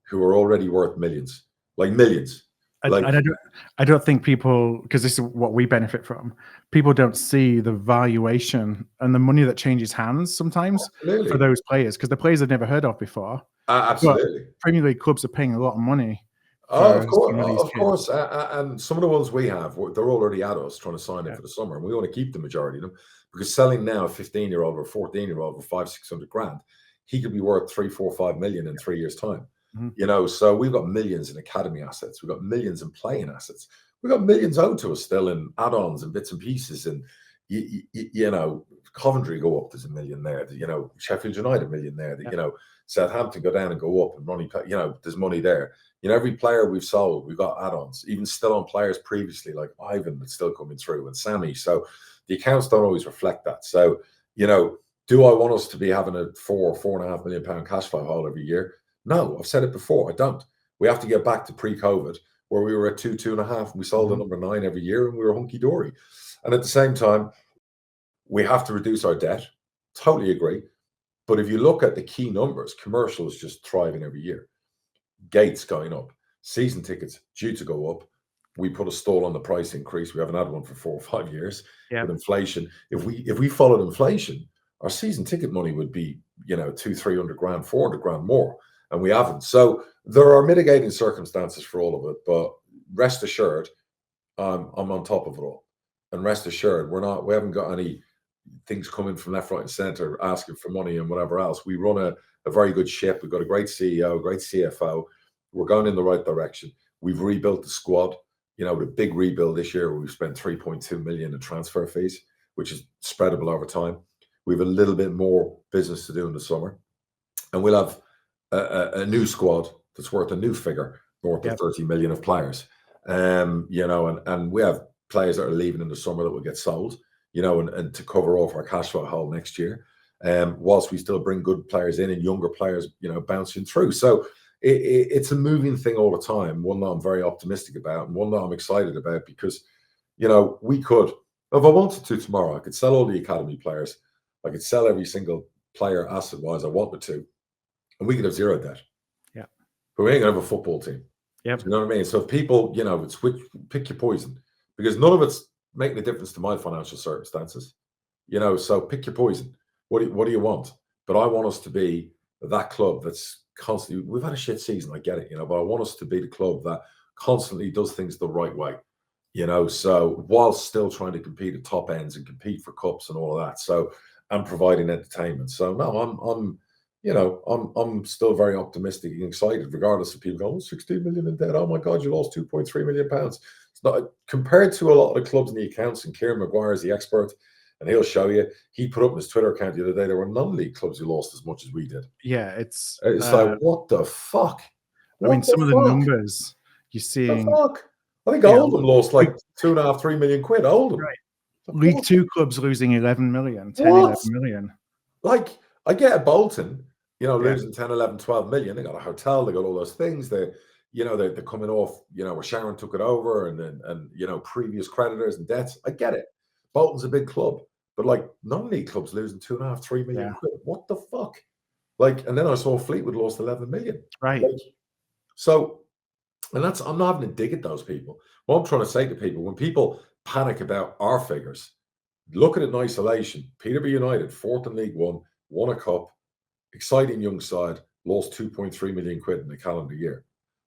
who are already worth millions, like millions. I don't think people, because this is what we benefit from, people don't see the valuation and the money that changes hands sometimes for those players, because the players they've never heard of before. Absolutely. But Premier League clubs are paying a lot of money. Of course. And some of the ones we have, they're already at us trying to sign up for the summer, and we want to keep the majority of them, because selling now a 15-year-old or 14-year-old for 500-600 grand, he could be worth 3, 4, 5 million in 3 years' time. So we've got millions in academy assets, we've got millions in playing assets, we've got millions owed to us still in add-ons and bits and pieces, and Coventry go up, there's $1 million there, Sheffield United $1 million there, Southampton go down and go up, and Ronnie, there's money there. Every player we've sold, we've got add-ons, even still on players previously like Ivan that's still coming through, and Sammy. So the accounts don't always reflect that. So do I want us to be having a £4.5 million cash flow hole every year? No, I've said it before, I don't. We have to get back to pre-COVID, where we were at 2.5, and we sold a number 9 every year, and we were hunky-dory. And at the same time, we have to reduce our debt. Totally agree. But if you look at the key numbers, commercial is just thriving every year. Gates going up, season tickets due to go up. We put a stall on the price increase. We haven't had one for 4 or 5 years. With inflation, if we followed inflation, our season ticket money would be, 200-300 grand, 400 grand more, and we haven't. So there are mitigating circumstances for all of it, but rest assured, I'm on top of it all, and rest assured, we haven't got any things coming from left, right, and centre asking for money and whatever else. We run a very good ship. We've got a great CEO, great CFO. We're going in the right direction. We've rebuilt the squad. With a big rebuild this year, we've spent 3.2 million in transfer fees, which is spreadable over time. We have a little bit more business to do in the summer, and we'll have a new squad that's worth a new figure, north of 30 million of players. And we have players that are leaving in the summer that will get sold, and to cover off our cash flow hole next year. Whilst we still bring good players in and younger players, bouncing through. So it's a moving thing all the time, one that I'm very optimistic about and one that I'm excited about because, we could, if I wanted to tomorrow, I could sell all the academy players. I could sell every single player asset-wise I wanted to, and we could have zero debt. Yeah. But we ain't going to have a football team. Yep. Do you know what I mean? So if people, pick your poison, because none of it's making a difference to my financial circumstances. So pick your poison. What do you want? But I want us to be that club that's constantly, we've had a shit season, I get it, but I want us to be the club that constantly does things the right way, so whilst still trying to compete at top ends and compete for cups and all of that. So, and providing entertainment. So no, I'm still very optimistic and excited, regardless of people going, 16 million in debt. Oh my God, you lost 2.3 million pounds. It's not compared to a lot of the clubs in the accounts, and Kieran Maguire is the expert. And he'll show you. He put up in his Twitter account the other day, there were non-league clubs who lost as much as we did. Yeah, it's like, what the fuck? Some of the numbers you're seeing. The fuck? I think Oldham lost like 2.5, 3 million quid. Oldham. Right. League Two clubs losing 11 million, 10, 11 million. Like, I get a Bolton, losing 10, 11, 12 million. They got a hotel, they got all those things. They're coming off, where Sharon took it over and previous creditors and debts. I get it. Bolton's a big club, but like non-league clubs losing 2.5, 3 million quid. What the fuck? Like, and then I saw Fleetwood lost 11 million. Right. So, and I'm not having to dig at those people. What I'm trying to say to people, when people panic about our figures, look at it in isolation. Peterborough United, 4th in League One, won a cup, exciting young side, lost 2.3 million quid in the calendar year.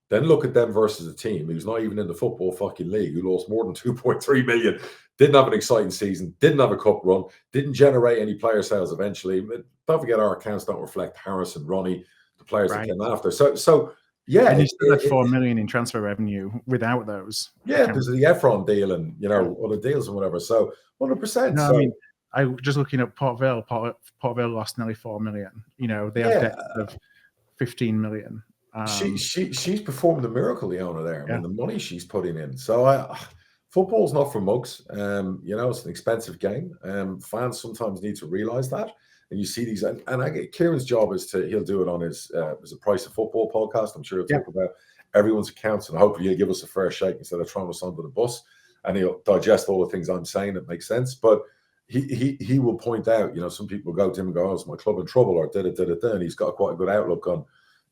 Then look at them versus a team who's not even in the football fucking league, who lost more than 2.3 million, didn't have an exciting season, didn't have a cup run, didn't generate any player sales eventually. Don't forget our accounts don't reflect Harris and Ronnie, the players that came after. So yeah. And you still had 4 million in transfer revenue without those. Yeah, because of the Efron deal and, other deals and whatever. So 100%. No, I mean, I just looking at Port Vale. Port Vale lost nearly 4 million. They have debt of 15 million. She's performed a miracle, the owner there. I mean, the money she's putting in. So football's not for mugs. It's an expensive game. Fans sometimes need to realize that. And you see these, and I get Kieran's job is he'll do it on his as a Price of Football podcast. I'm sure he'll talk about everyone's accounts, and hopefully he'll give us a fair shake instead of throwing us under the bus. And he'll digest all the things I'm saying that make sense. But he will point out, some people go to him and go, "Oh, is my club in trouble?" or da. And he's got quite a good outlook on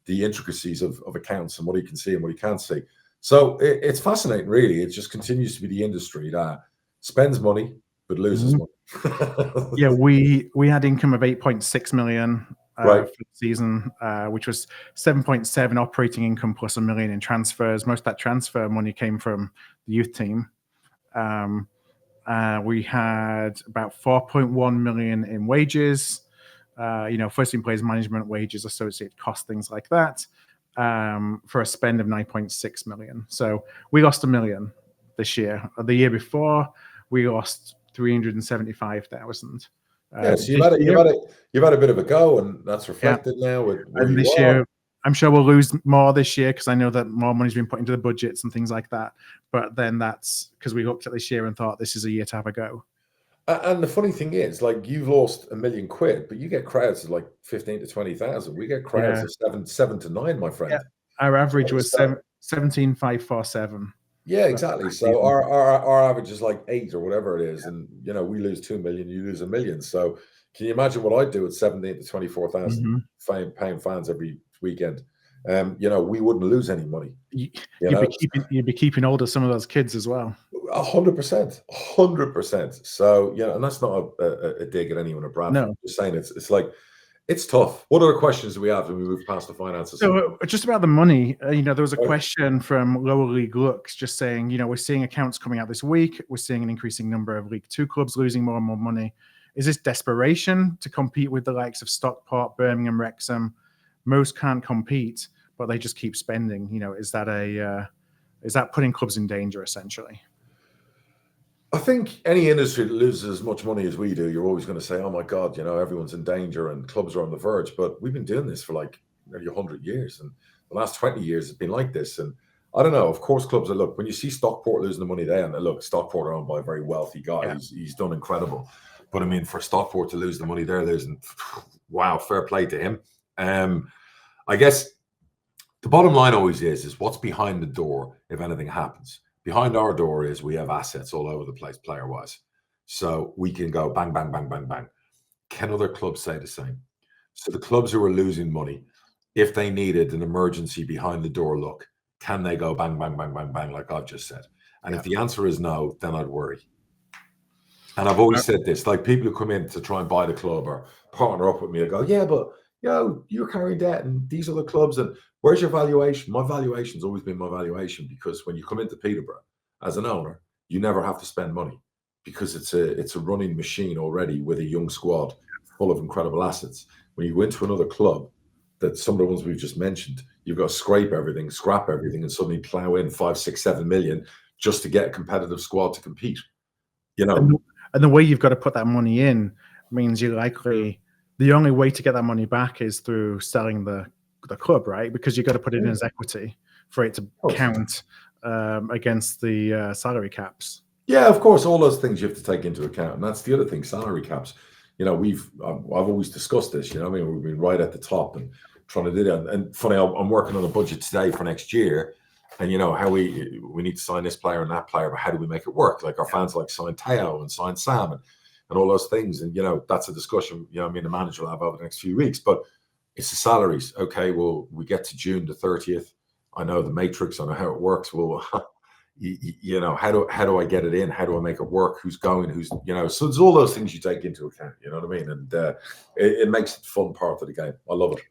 the intricacies of accounts and what he can see and what he can't see. So it's fascinating, really. It just continues to be the industry that spends money but loses money. Yeah, we had income of 8.6 million for the season, which was 7.7 operating income plus $1 million in transfers. Most of that transfer money came from the youth team. We had about 4.1 million in wages. First team players management, wages, associated costs, things like that, for a spend of 9.6 million. So we lost $1 million this year. The year before, we lost 375,000. So you've had a bit of a go, and that's reflected now. And this year, I'm sure we'll lose more this year because I know that more money's been put into the budgets and things like that. But then that's because we looked at this year and thought this is a year to have a go. And the funny thing is, like, you've lost $1 million quid, but you get crowds of like 15 to 20,000. We get crowds of 7 to 9, my friend. Yeah. Our average was 17,547. Yeah, exactly. So our average is like 8 or whatever it is, and we lose 2 million, you lose $1 million. So can you imagine what I'd do with 17 to 24,000 pound fans every weekend? We wouldn't lose any money. You'd be keeping hold of some of those kids as well. 100%, 100%. So yeah, and that's not a dig at anyone at Bradford. No. I'm just saying it's like it's tough. What other questions do we have when we move past the finances? So just about the money, there was a question from Lower League Looks just saying, we're seeing accounts coming out this week. We're seeing an increasing number of League Two clubs losing more and more money. Is this desperation to compete with the likes of Stockport, Birmingham, Wrexham? Most can't compete, but they just keep spending. Is that putting clubs in danger essentially? I think any industry that loses as much money as we do, you're always going to say, oh my God, everyone's in danger and clubs are on the verge. But we've been doing this for like nearly 100 years. And the last 20 years has been like this. And I don't know, of course, clubs look, when you see Stockport losing the money there, and look, Stockport are owned by a very wealthy guy. Yeah. He's done incredible. But I mean, for Stockport to lose the money they're losing, wow, fair play to him. I guess the bottom line always is what's behind the door if anything happens. Behind our door is we have assets all over the place, player-wise. So we can go bang, bang, bang, bang, bang. Can other clubs say the same? So the clubs who are losing money, if they needed an emergency behind the door look, can they go bang, bang, bang, bang, bang, like I've just said? And if the answer is no, then I'd worry. And I've always said this, like people who come in to try and buy the club or partner up with me, I go, yeah, but you're carrying debt and these other clubs, and where's your valuation? My valuation's always been my valuation, because when you come into Peterborough as an owner, you never have to spend money because it's a running machine already with a young squad full of incredible assets. When you go into another club, that some of the ones we've just mentioned, you've got to scrape everything, scrap everything, and suddenly plow in 5, 6, 7 million just to get a competitive squad to compete. And the way you've got to put that money in means you're likely, the only way to get that money back is through selling the club, right? Because you've got to put it in as equity for it to count against the salary caps. Yeah, of course, all those things you have to take into account, and that's the other thing. Salary caps. I've always discussed this. We've been right at the top and trying to do that. And funny, I'm working on a budget today for next year, and how we need to sign this player and that player, but how do we make it work? Like our fans like sign Teo and sign Sam and all those things. And, that's a discussion, me and the manager will have over the next few weeks. But it's the salaries. Okay, well, we get to June the 30th. I know the matrix, I know how it works. Well, how do I get it in? How do I make it work? Who's going? Who's, so there's all those things you take into account, you know what I mean? And it makes it a fun part of the game. I love it.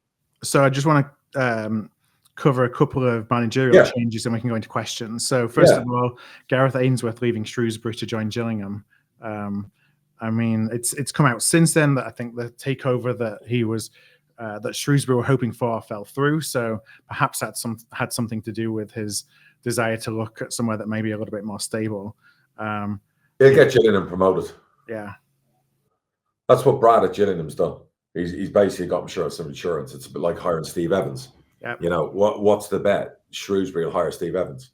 So I just want to cover a couple of managerial changes and we can go into questions. So first of all, Gareth Ainsworth leaving Shrewsbury to join Gillingham. I mean, it's come out since then that I think the takeover that he was that Shrewsbury were hoping for fell through. So perhaps that had something to do with his desire to look at somewhere that may be a little bit more stable. He'll get Gillingham promoted. Yeah, that's what Brad at Gillingham's done. He's basically got some insurance. It's a bit like hiring Steve Evans. Yep. What's the bet? Shrewsbury will hire Steve Evans.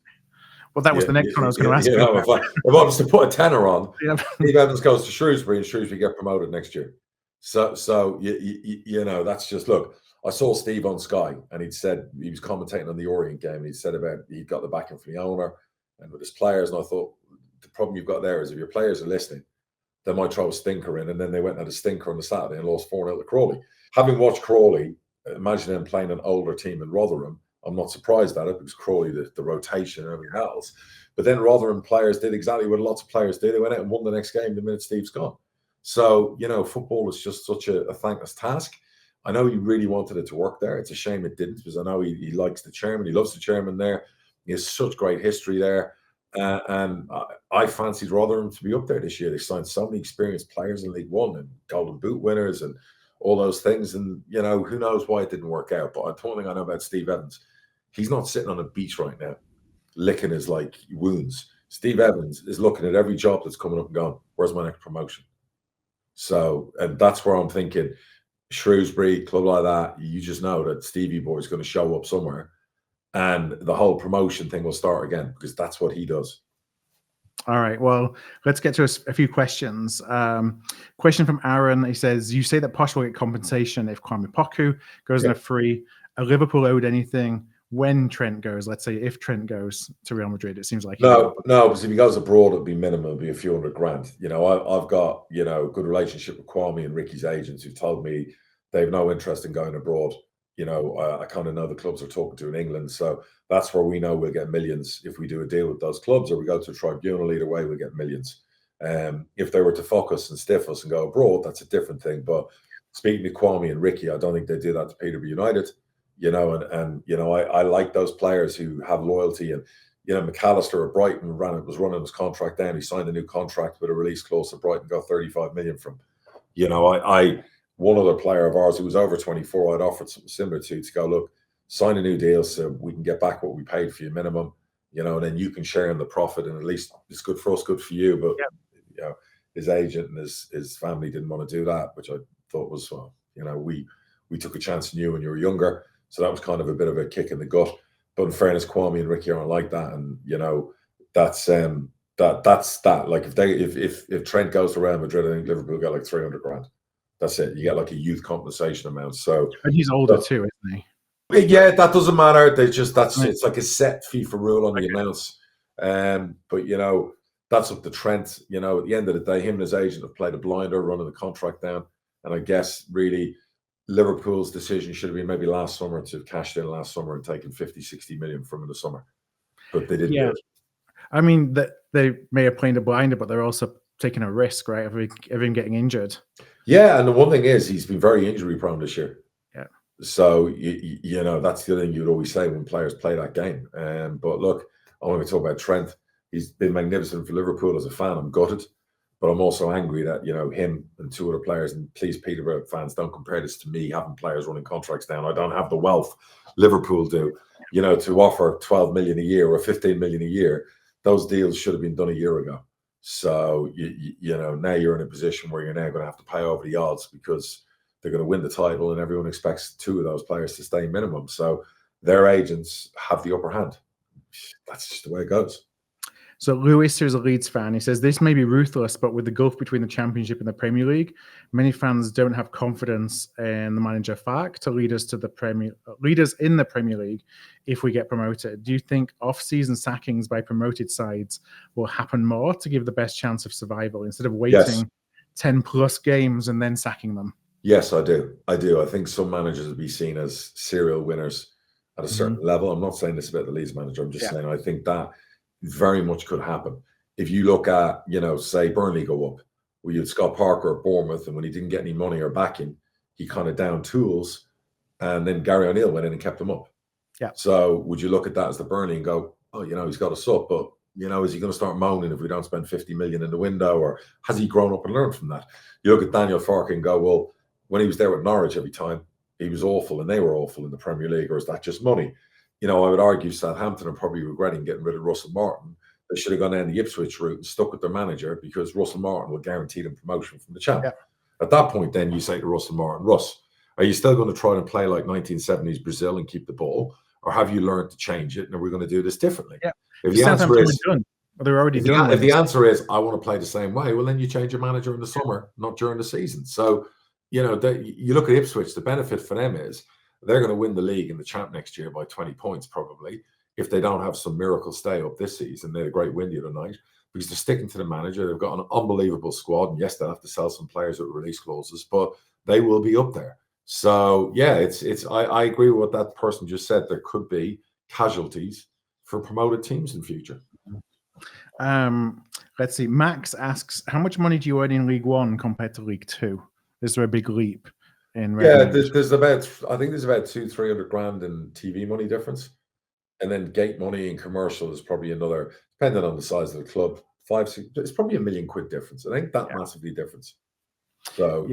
Well, that was the next one I was going to ask you. If I was to put a tenner on, Steve Evans goes to Shrewsbury and Shrewsbury get promoted next year. So that's just, look, I saw Steve on Sky and he'd said, he was commentating on the Orient game, and he said about he'd got the backing from the owner and with his players. And I thought, the problem you've got there is if your players are listening, they might throw a stinker in. And then they went and had a stinker on the Saturday and lost 4-0 to Crawley. Having watched Crawley, imagine them playing an older team in Rotherham. I'm not surprised at it because Crawley, the rotation and everything else. But then Rotherham players did exactly what lots of players did. They went out and won the next game the minute Steve's gone. So, football is just such a thankless task. I know he really wanted it to work there. It's a shame it didn't, because I know he likes the chairman. He loves the chairman there. He has such great history there. And I fancied Rotherham to be up there this year. They signed so many experienced players in League One and Golden Boot winners and all those things. And, who knows why it didn't work out. But one thing I know about Steve Evans, he's not sitting on a beach right now, licking his wounds. Steve Evans is looking at every job that's coming up and going, where's my next promotion? So, and that's where I'm thinking, Shrewsbury, club like that, you just know that Stevie Boy is going to show up somewhere and the whole promotion thing will start again, because that's what he does. All right, well, let's get to a few questions. Question from Aaron. He says, you say that Posh will get compensation if 𝗛𝗵 𝗂𝘁𝗁 goes on a free. Are Liverpool owed anything when Trent goes? Let's say if Trent goes to Real Madrid, it seems like no, because if he goes abroad, it'll be minimum, it'll be a few $100,000. I've got good relationship with 𝗛𝗁 and Ricky's agents who've told me they've no interest in going abroad. I kind of know the clubs are talking to in England. So that's where we know we'll get millions if we do a deal with those clubs, or we go to a tribunal. Either way, we'll get millions. If they were to fuck us and stiff us and go abroad, that's a different thing. But speaking to 𝗛𝗿𝗄𝗻 and Ricky, I don't think they do that to Peterborough United. I like those players who have loyalty. And McAllister at Brighton was running his contract down. He signed a new contract with a release clause at Brighton, got 35 million from. One other player of ours who was over 24, I'd offered something similar to go, look, sign a new deal so we can get back what we paid for you minimum, and then you can share in the profit, and at least it's good for us, good for you. But his agent and his family didn't want to do that, which I thought was, we took a chance on you when you were younger, so that was kind of a bit of a kick in the gut. But in fairness, 𝗛𝗻𝗻 and Ricky aren't like that, and that's that. Like if Trent goes to Real Madrid, I think Liverpool get like 300 grand. That's it. You get like a youth compensation amount. So, but he's older too, isn't he? Yeah, that doesn't matter. It's like a set FIFA rule on the amounts. But that's up to Trent. At the end of the day, him and his agent have played a blinder, running the contract down. And I guess really Liverpool's decision should have been maybe last summer to have cashed in last summer and taken 50, 60 million from in the summer. But they didn't do it. I mean, that they may have played a blinder, but they're also taking a risk, right, of him getting injured. Yeah, and the one thing is he's been very injury prone this year. Yeah. So that's the thing you'd always say when players play that game. But look, I want to talk about Trent. He's been magnificent for Liverpool as a fan. I'm gutted, but I'm also angry that him and two other players. And please, Peterborough fans, don't compare this to me having players running contracts down. I don't have the wealth Liverpool do. To offer 12 million a year or 15 million a year. Those deals should have been done a year ago. So, now you're in a position where you're now going to have to pay over the odds because they're going to win the title and everyone expects two of those players to stay minimum. So their agents have the upper hand. That's just the way it goes. So Lewis, who's a Leeds fan, he says, this may be ruthless, but with the gulf between the Championship and the Premier League, many fans don't have confidence in the manager Farke to lead us in the Premier League if we get promoted. Do you think off-season sackings by promoted sides will happen more to give the best chance of survival instead of waiting 10 plus games and then sacking them? Yes, I do. I think some managers will be seen as serial winners at a certain level. I'm not saying this about the Leeds manager. I'm just saying I think that very much could happen. If you look at, say Burnley go up, we had Scott Parker at Bournemouth, and when he didn't get any money or backing, he kind of down tools, and then Gary O'Neill went in and kept him up. Yeah. So would you look at that as the Burnley and go, oh, he's got us up, but is he going to start moaning if we don't spend 50 million in the window, or has he grown up and learned from that? You look at Daniel Farke and go, well, when he was there with Norwich every time, he was awful and they were awful in the Premier League, or is that just money? I would argue Southampton are probably regretting getting rid of Russell Martin. They should have gone down the Ipswich route and stuck with their manager because Russell Martin will guarantee them promotion from the champ. Yeah. At that point, then you say to Russell Martin, Russ, are you still going to try and play like 1970s Brazil and keep the ball? Or have you learned to change it and are we going to do this differently? Yeah. If the answer is, they're already done. If the answer is, I want to play the same way, well, then you change your manager in the summer, not during the season. So, you look at Ipswich, the benefit for them is they're going to win the league and the champ next year by 20 points, probably, if they don't have some miracle stay up this season. They had a great win the other night because they're sticking to the manager. They've got an unbelievable squad. And yes, they'll have to sell some players with release clauses, but they will be up there. So, yeah, I agree with what that person just said. There could be casualties for promoted teams in future. Let's see. Max asks, how much money do you earn in League One compared to League Two? Is there a big leap? There's about 200-300 grand in TV money difference, and then gate money and commercial is probably another, depending on the size of the club, 5-6. It's probably £1 million difference. I think that massively difference. So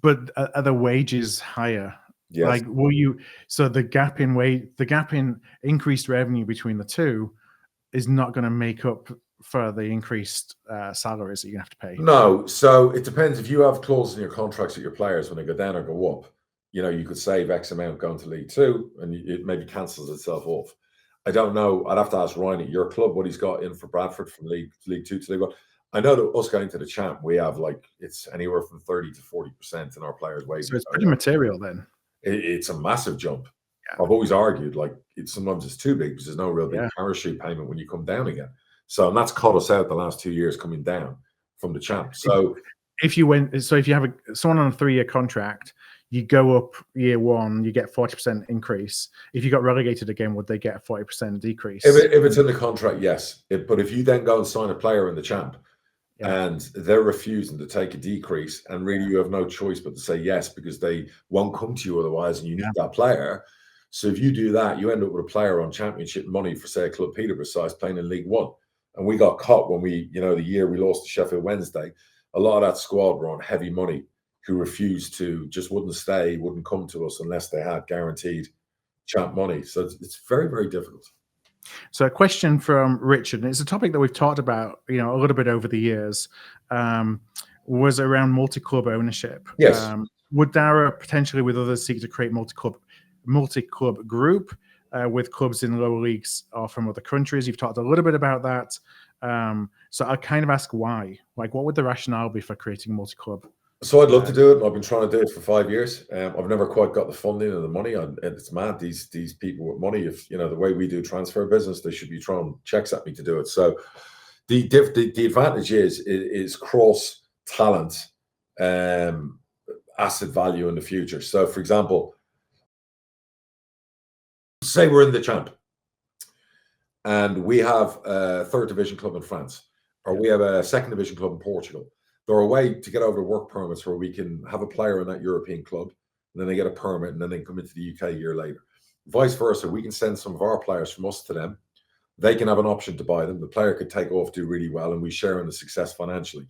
but are the wages higher? Yes. Like, will you? So the gap in increased revenue between the two is not going to make up for the increased salaries that you're going to have to pay. No, so it depends. If you have clauses in your contracts with your players when they go down or go up, you could save X amount going to League Two, and it maybe cancels itself off. I don't know. I'd have to ask Ryan at your club what he's got in for Bradford from League Two to League One. I know that us going to the champ, we have it's anywhere from 30 to 40% in our players' wages. So it's pretty material then. It's a massive jump. Yeah. I've always argued sometimes it's too big because there's no real big parachute payment when you come down again. So, and that's caught us out the last 2 years coming down from the champ. So if you have someone on a 3-year contract, you go up year one, you get 40% increase. If you got relegated again, would they get a 40% decrease? If it's in the contract, yes. But if you then go and sign a player in the champ, and they're refusing to take a decrease, and really you have no choice but to say yes, because they won't come to you otherwise, and you need that player. So if you do that, you end up with a player on championship money for, say, a club Peterborough size playing in League One. And we got caught when we, the year we lost to Sheffield Wednesday, a lot of that squad were on heavy money who refused to, just wouldn't stay, wouldn't come to us unless they had guaranteed champ money. So it's very, very difficult. So a question from Richard, and it's a topic that we've talked about, a little bit over the years, was around multi-club ownership. Yes. Would Darragh potentially, with others, seek to create multi-club group with clubs in lower leagues or from other countries? You've talked a little bit about that. So I kind of ask why. Like, what would the rationale be for creating multi-club? So I'd love to do it. I've been trying to do it for 5 years. I've never quite got the funding and the money. It's mad. These people with money, if the way we do transfer business, they should be throwing checks at me to do it. So the advantage is cross talent, asset value in the future. So for example, say we're in the champ, and we have a third division club in France, or we have a second division club in Portugal. They're a way to get over the work permits where we can have a player in that European club, and then they get a permit, and then they come into the UK a year later. Vice versa, we can send some of our players from us to them. They can have an option to buy them. The player could take off, do really well, and we share in the success financially.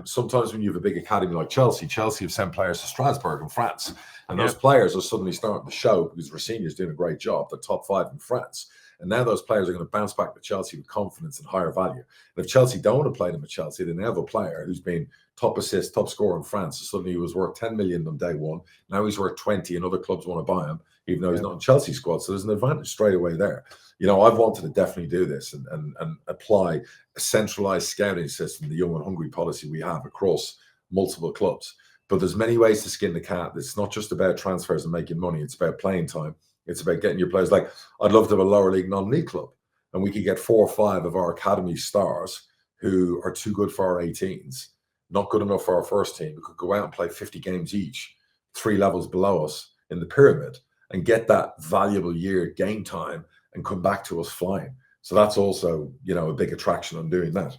Sometimes when you have a big academy like Chelsea have sent players to Strasbourg in France, and those players are suddenly starting to show because Rossini's doing a great job, the top 5 in France. And now those players are going to bounce back to Chelsea with confidence and higher value. And if Chelsea don't want to play them at Chelsea, then they have a player who's been top assist, top scorer in France. So suddenly he was worth 10 million on day one. Now he's worth 20, and other clubs want to buy him, even though he's not in Chelsea's squad. So there's an advantage straight away there. I've wanted to definitely do this and apply a centralized scouting system, the young and hungry policy we have across multiple clubs. But there's many ways to skin the cat. It's not just about transfers and making money. It's about playing time. It's about getting your players. Like, I'd love to have a lower league non-league club, and we could get 4 or 5 of our academy stars who are too good for our 18s, not good enough for our first team, who could go out and play 50 games each, 3 levels below us in the pyramid, and get that valuable year game time and come back to us flying. So that's also, a big attraction on doing that.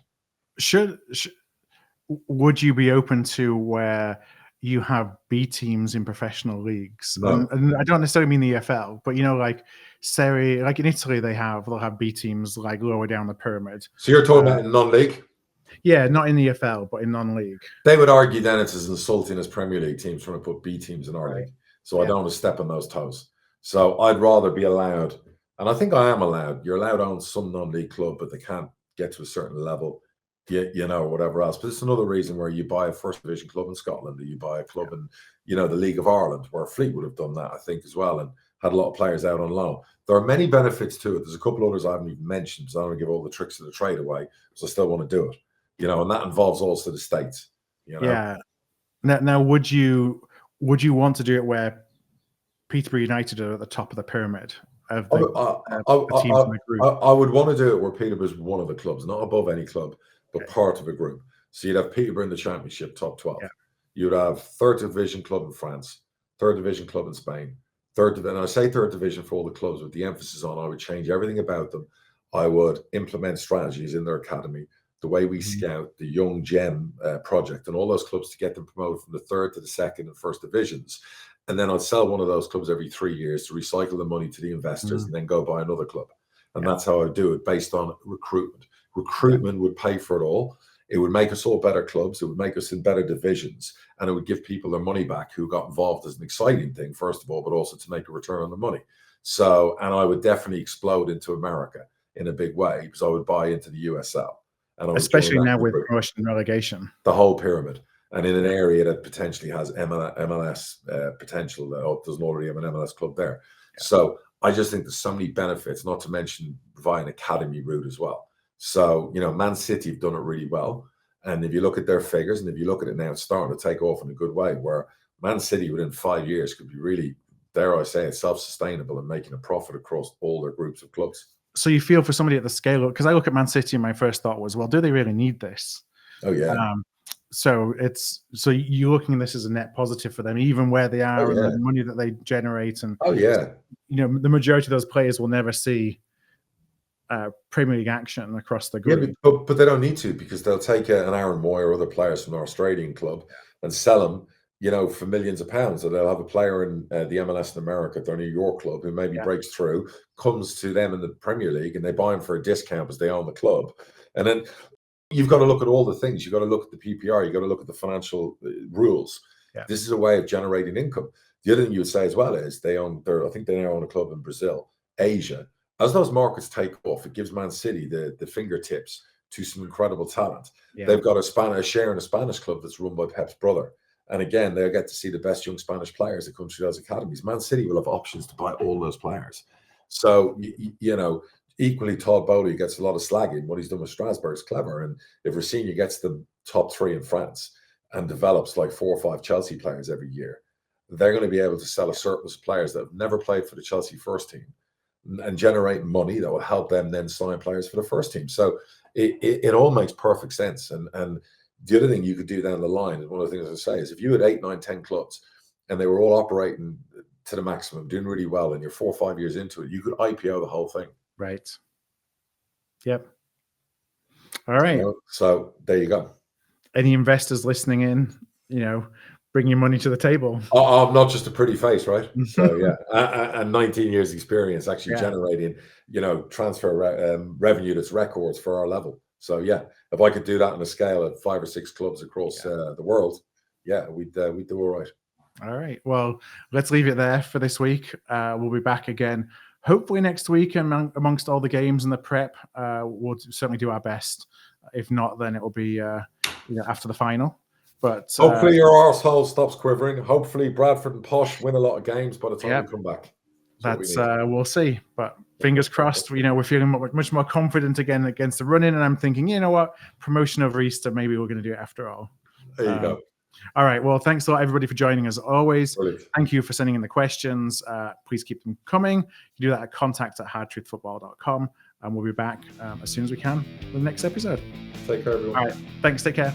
Would you be open to where you have B teams in professional leagues? No. And I don't necessarily mean the EFL, but like Serie, like in Italy, they'll have B teams like lower down the pyramid. So you're talking about in non-league? Yeah, not in the EFL, but in non-league. They would argue then it's as insulting as Premier League teams trying to put B teams in our league. So I don't want to step on those toes. So I'd rather be allowed, and I think I am allowed. You're allowed to own some non-league club, but they can't get to a certain level. Whatever else. But it's another reason where you buy a first division club in Scotland, or you buy a club in, the League of Ireland, where Fleet would have done that, I think, as well, and had a lot of players out on loan. There are many benefits to it. There's a couple others I haven't even mentioned, so I don't want to give all the tricks of the trade away, because I still want to do it. And that involves also the States. Yeah. Now, would you want to do it where Peterborough United are at the top of the pyramid of the teams in the group? I would want to do it where Peterborough's one of the clubs, not above any club, but part of a group. So you'd have Peterborough in the Championship, top 12. Yeah. You'd have third division club in France, third division club in Spain, and I say third division for all the clubs with the emphasis on, I would change everything about them. I would implement strategies in their academy, the way we scout, the Young Gem project, and all those clubs to get them promoted from the third to the second and first divisions. And then I'd sell one of those clubs every 3 years to recycle the money to the investors and then go buy another club. And that's how I do it, based on recruitment. Recruitment would pay for it all. It would make us all better clubs. It would make us in better divisions, and it would give people their money back who got involved as an exciting thing, first of all, but also to make a return on the money. So, and I would definitely explode into America in a big way, because I would buy into the USL. And especially now with promotion and relegation. The whole pyramid. And in an area that potentially has MLS potential, that doesn't already have an MLS club there. Yeah. So I just think there's so many benefits, not to mention via an academy route as well. So, Man City have done it really well. And if you look at their figures, and if you look at it now, it's starting to take off in a good way, where Man City within 5 years could be really, dare I say it, self-sustainable and making a profit across all their groups of clubs. So you feel for somebody at the scale up, because I look at Man City and my first thought was, well, do they really need this? Oh, yeah. So you're looking at this as a net positive for them, even where they are and the money that they generate. And the majority of those players will never see Premier League action across the group. Yeah, but they don't need to, because they'll take an Aaron Moy or other players from their Australian club and sell them, for millions of pounds. So they'll have a player in the MLS in America, their New York club, who maybe breaks through, comes to them in the Premier League, and they buy him for a discount because they own the club. And then you've got to look at all the things. You've got to look at the PPR. You've got to look at the financial rules. Yeah. This is a way of generating income. The other thing you would say as well is I think they now own a club in Brazil, Asia. As those markets take off, it gives Man City the fingertips to some incredible talent. Yeah. They've got a share in a Spanish club that's run by Pep's brother. And again, they'll get to see the best young Spanish players that come through those academies. Man City will have options to buy all those players. So, equally, 𝗛𝗿𝗂𝗧𝗿𝗂𝗁 gets a lot of slagging. What he's done with Strasbourg is clever. And if Racine gets the top 3 in France and develops like 4 or 5 Chelsea players every year, they're going to be able to sell a surplus of players that have never played for the Chelsea first team and generate money that will help them then sign players for the first team. So it all makes perfect sense. And the other thing you could do down the line, and one of the things I say, is if you had 8, 9, 10 clubs and they were all operating to the maximum, doing really well, and you're 4 or 5 years into it, you could IPO the whole thing. Right. Yep. All right. So there you go. Any investors listening in, bring your money to the table. I'm not just a pretty face, right? So and 19 years experience actually generating, transfer revenue that's records for our level. So if I could do that on a scale of 5 or 6 clubs across the world, we'd do all right. All right. Well, let's leave it there for this week. We'll be back again, hopefully next week, amongst all the games and the prep. We'll certainly do our best. If not, then it will be after the final. But hopefully your arsehole stops quivering. Hopefully Bradford and Posh win a lot of games by the time we come back. We'll see. But fingers crossed. We're feeling much more confident again against the run-in, and I'm thinking, promotion over Easter, maybe we're going to do it after all. There you go. All right. Well, thanks a lot, everybody, for joining us. Always. Brilliant. Thank you for sending in the questions. Please keep them coming. You do that at contact@hardtruthfootball.com, and we'll be back as soon as we can with the next episode. Take care, everyone. All right. Thanks. Take care.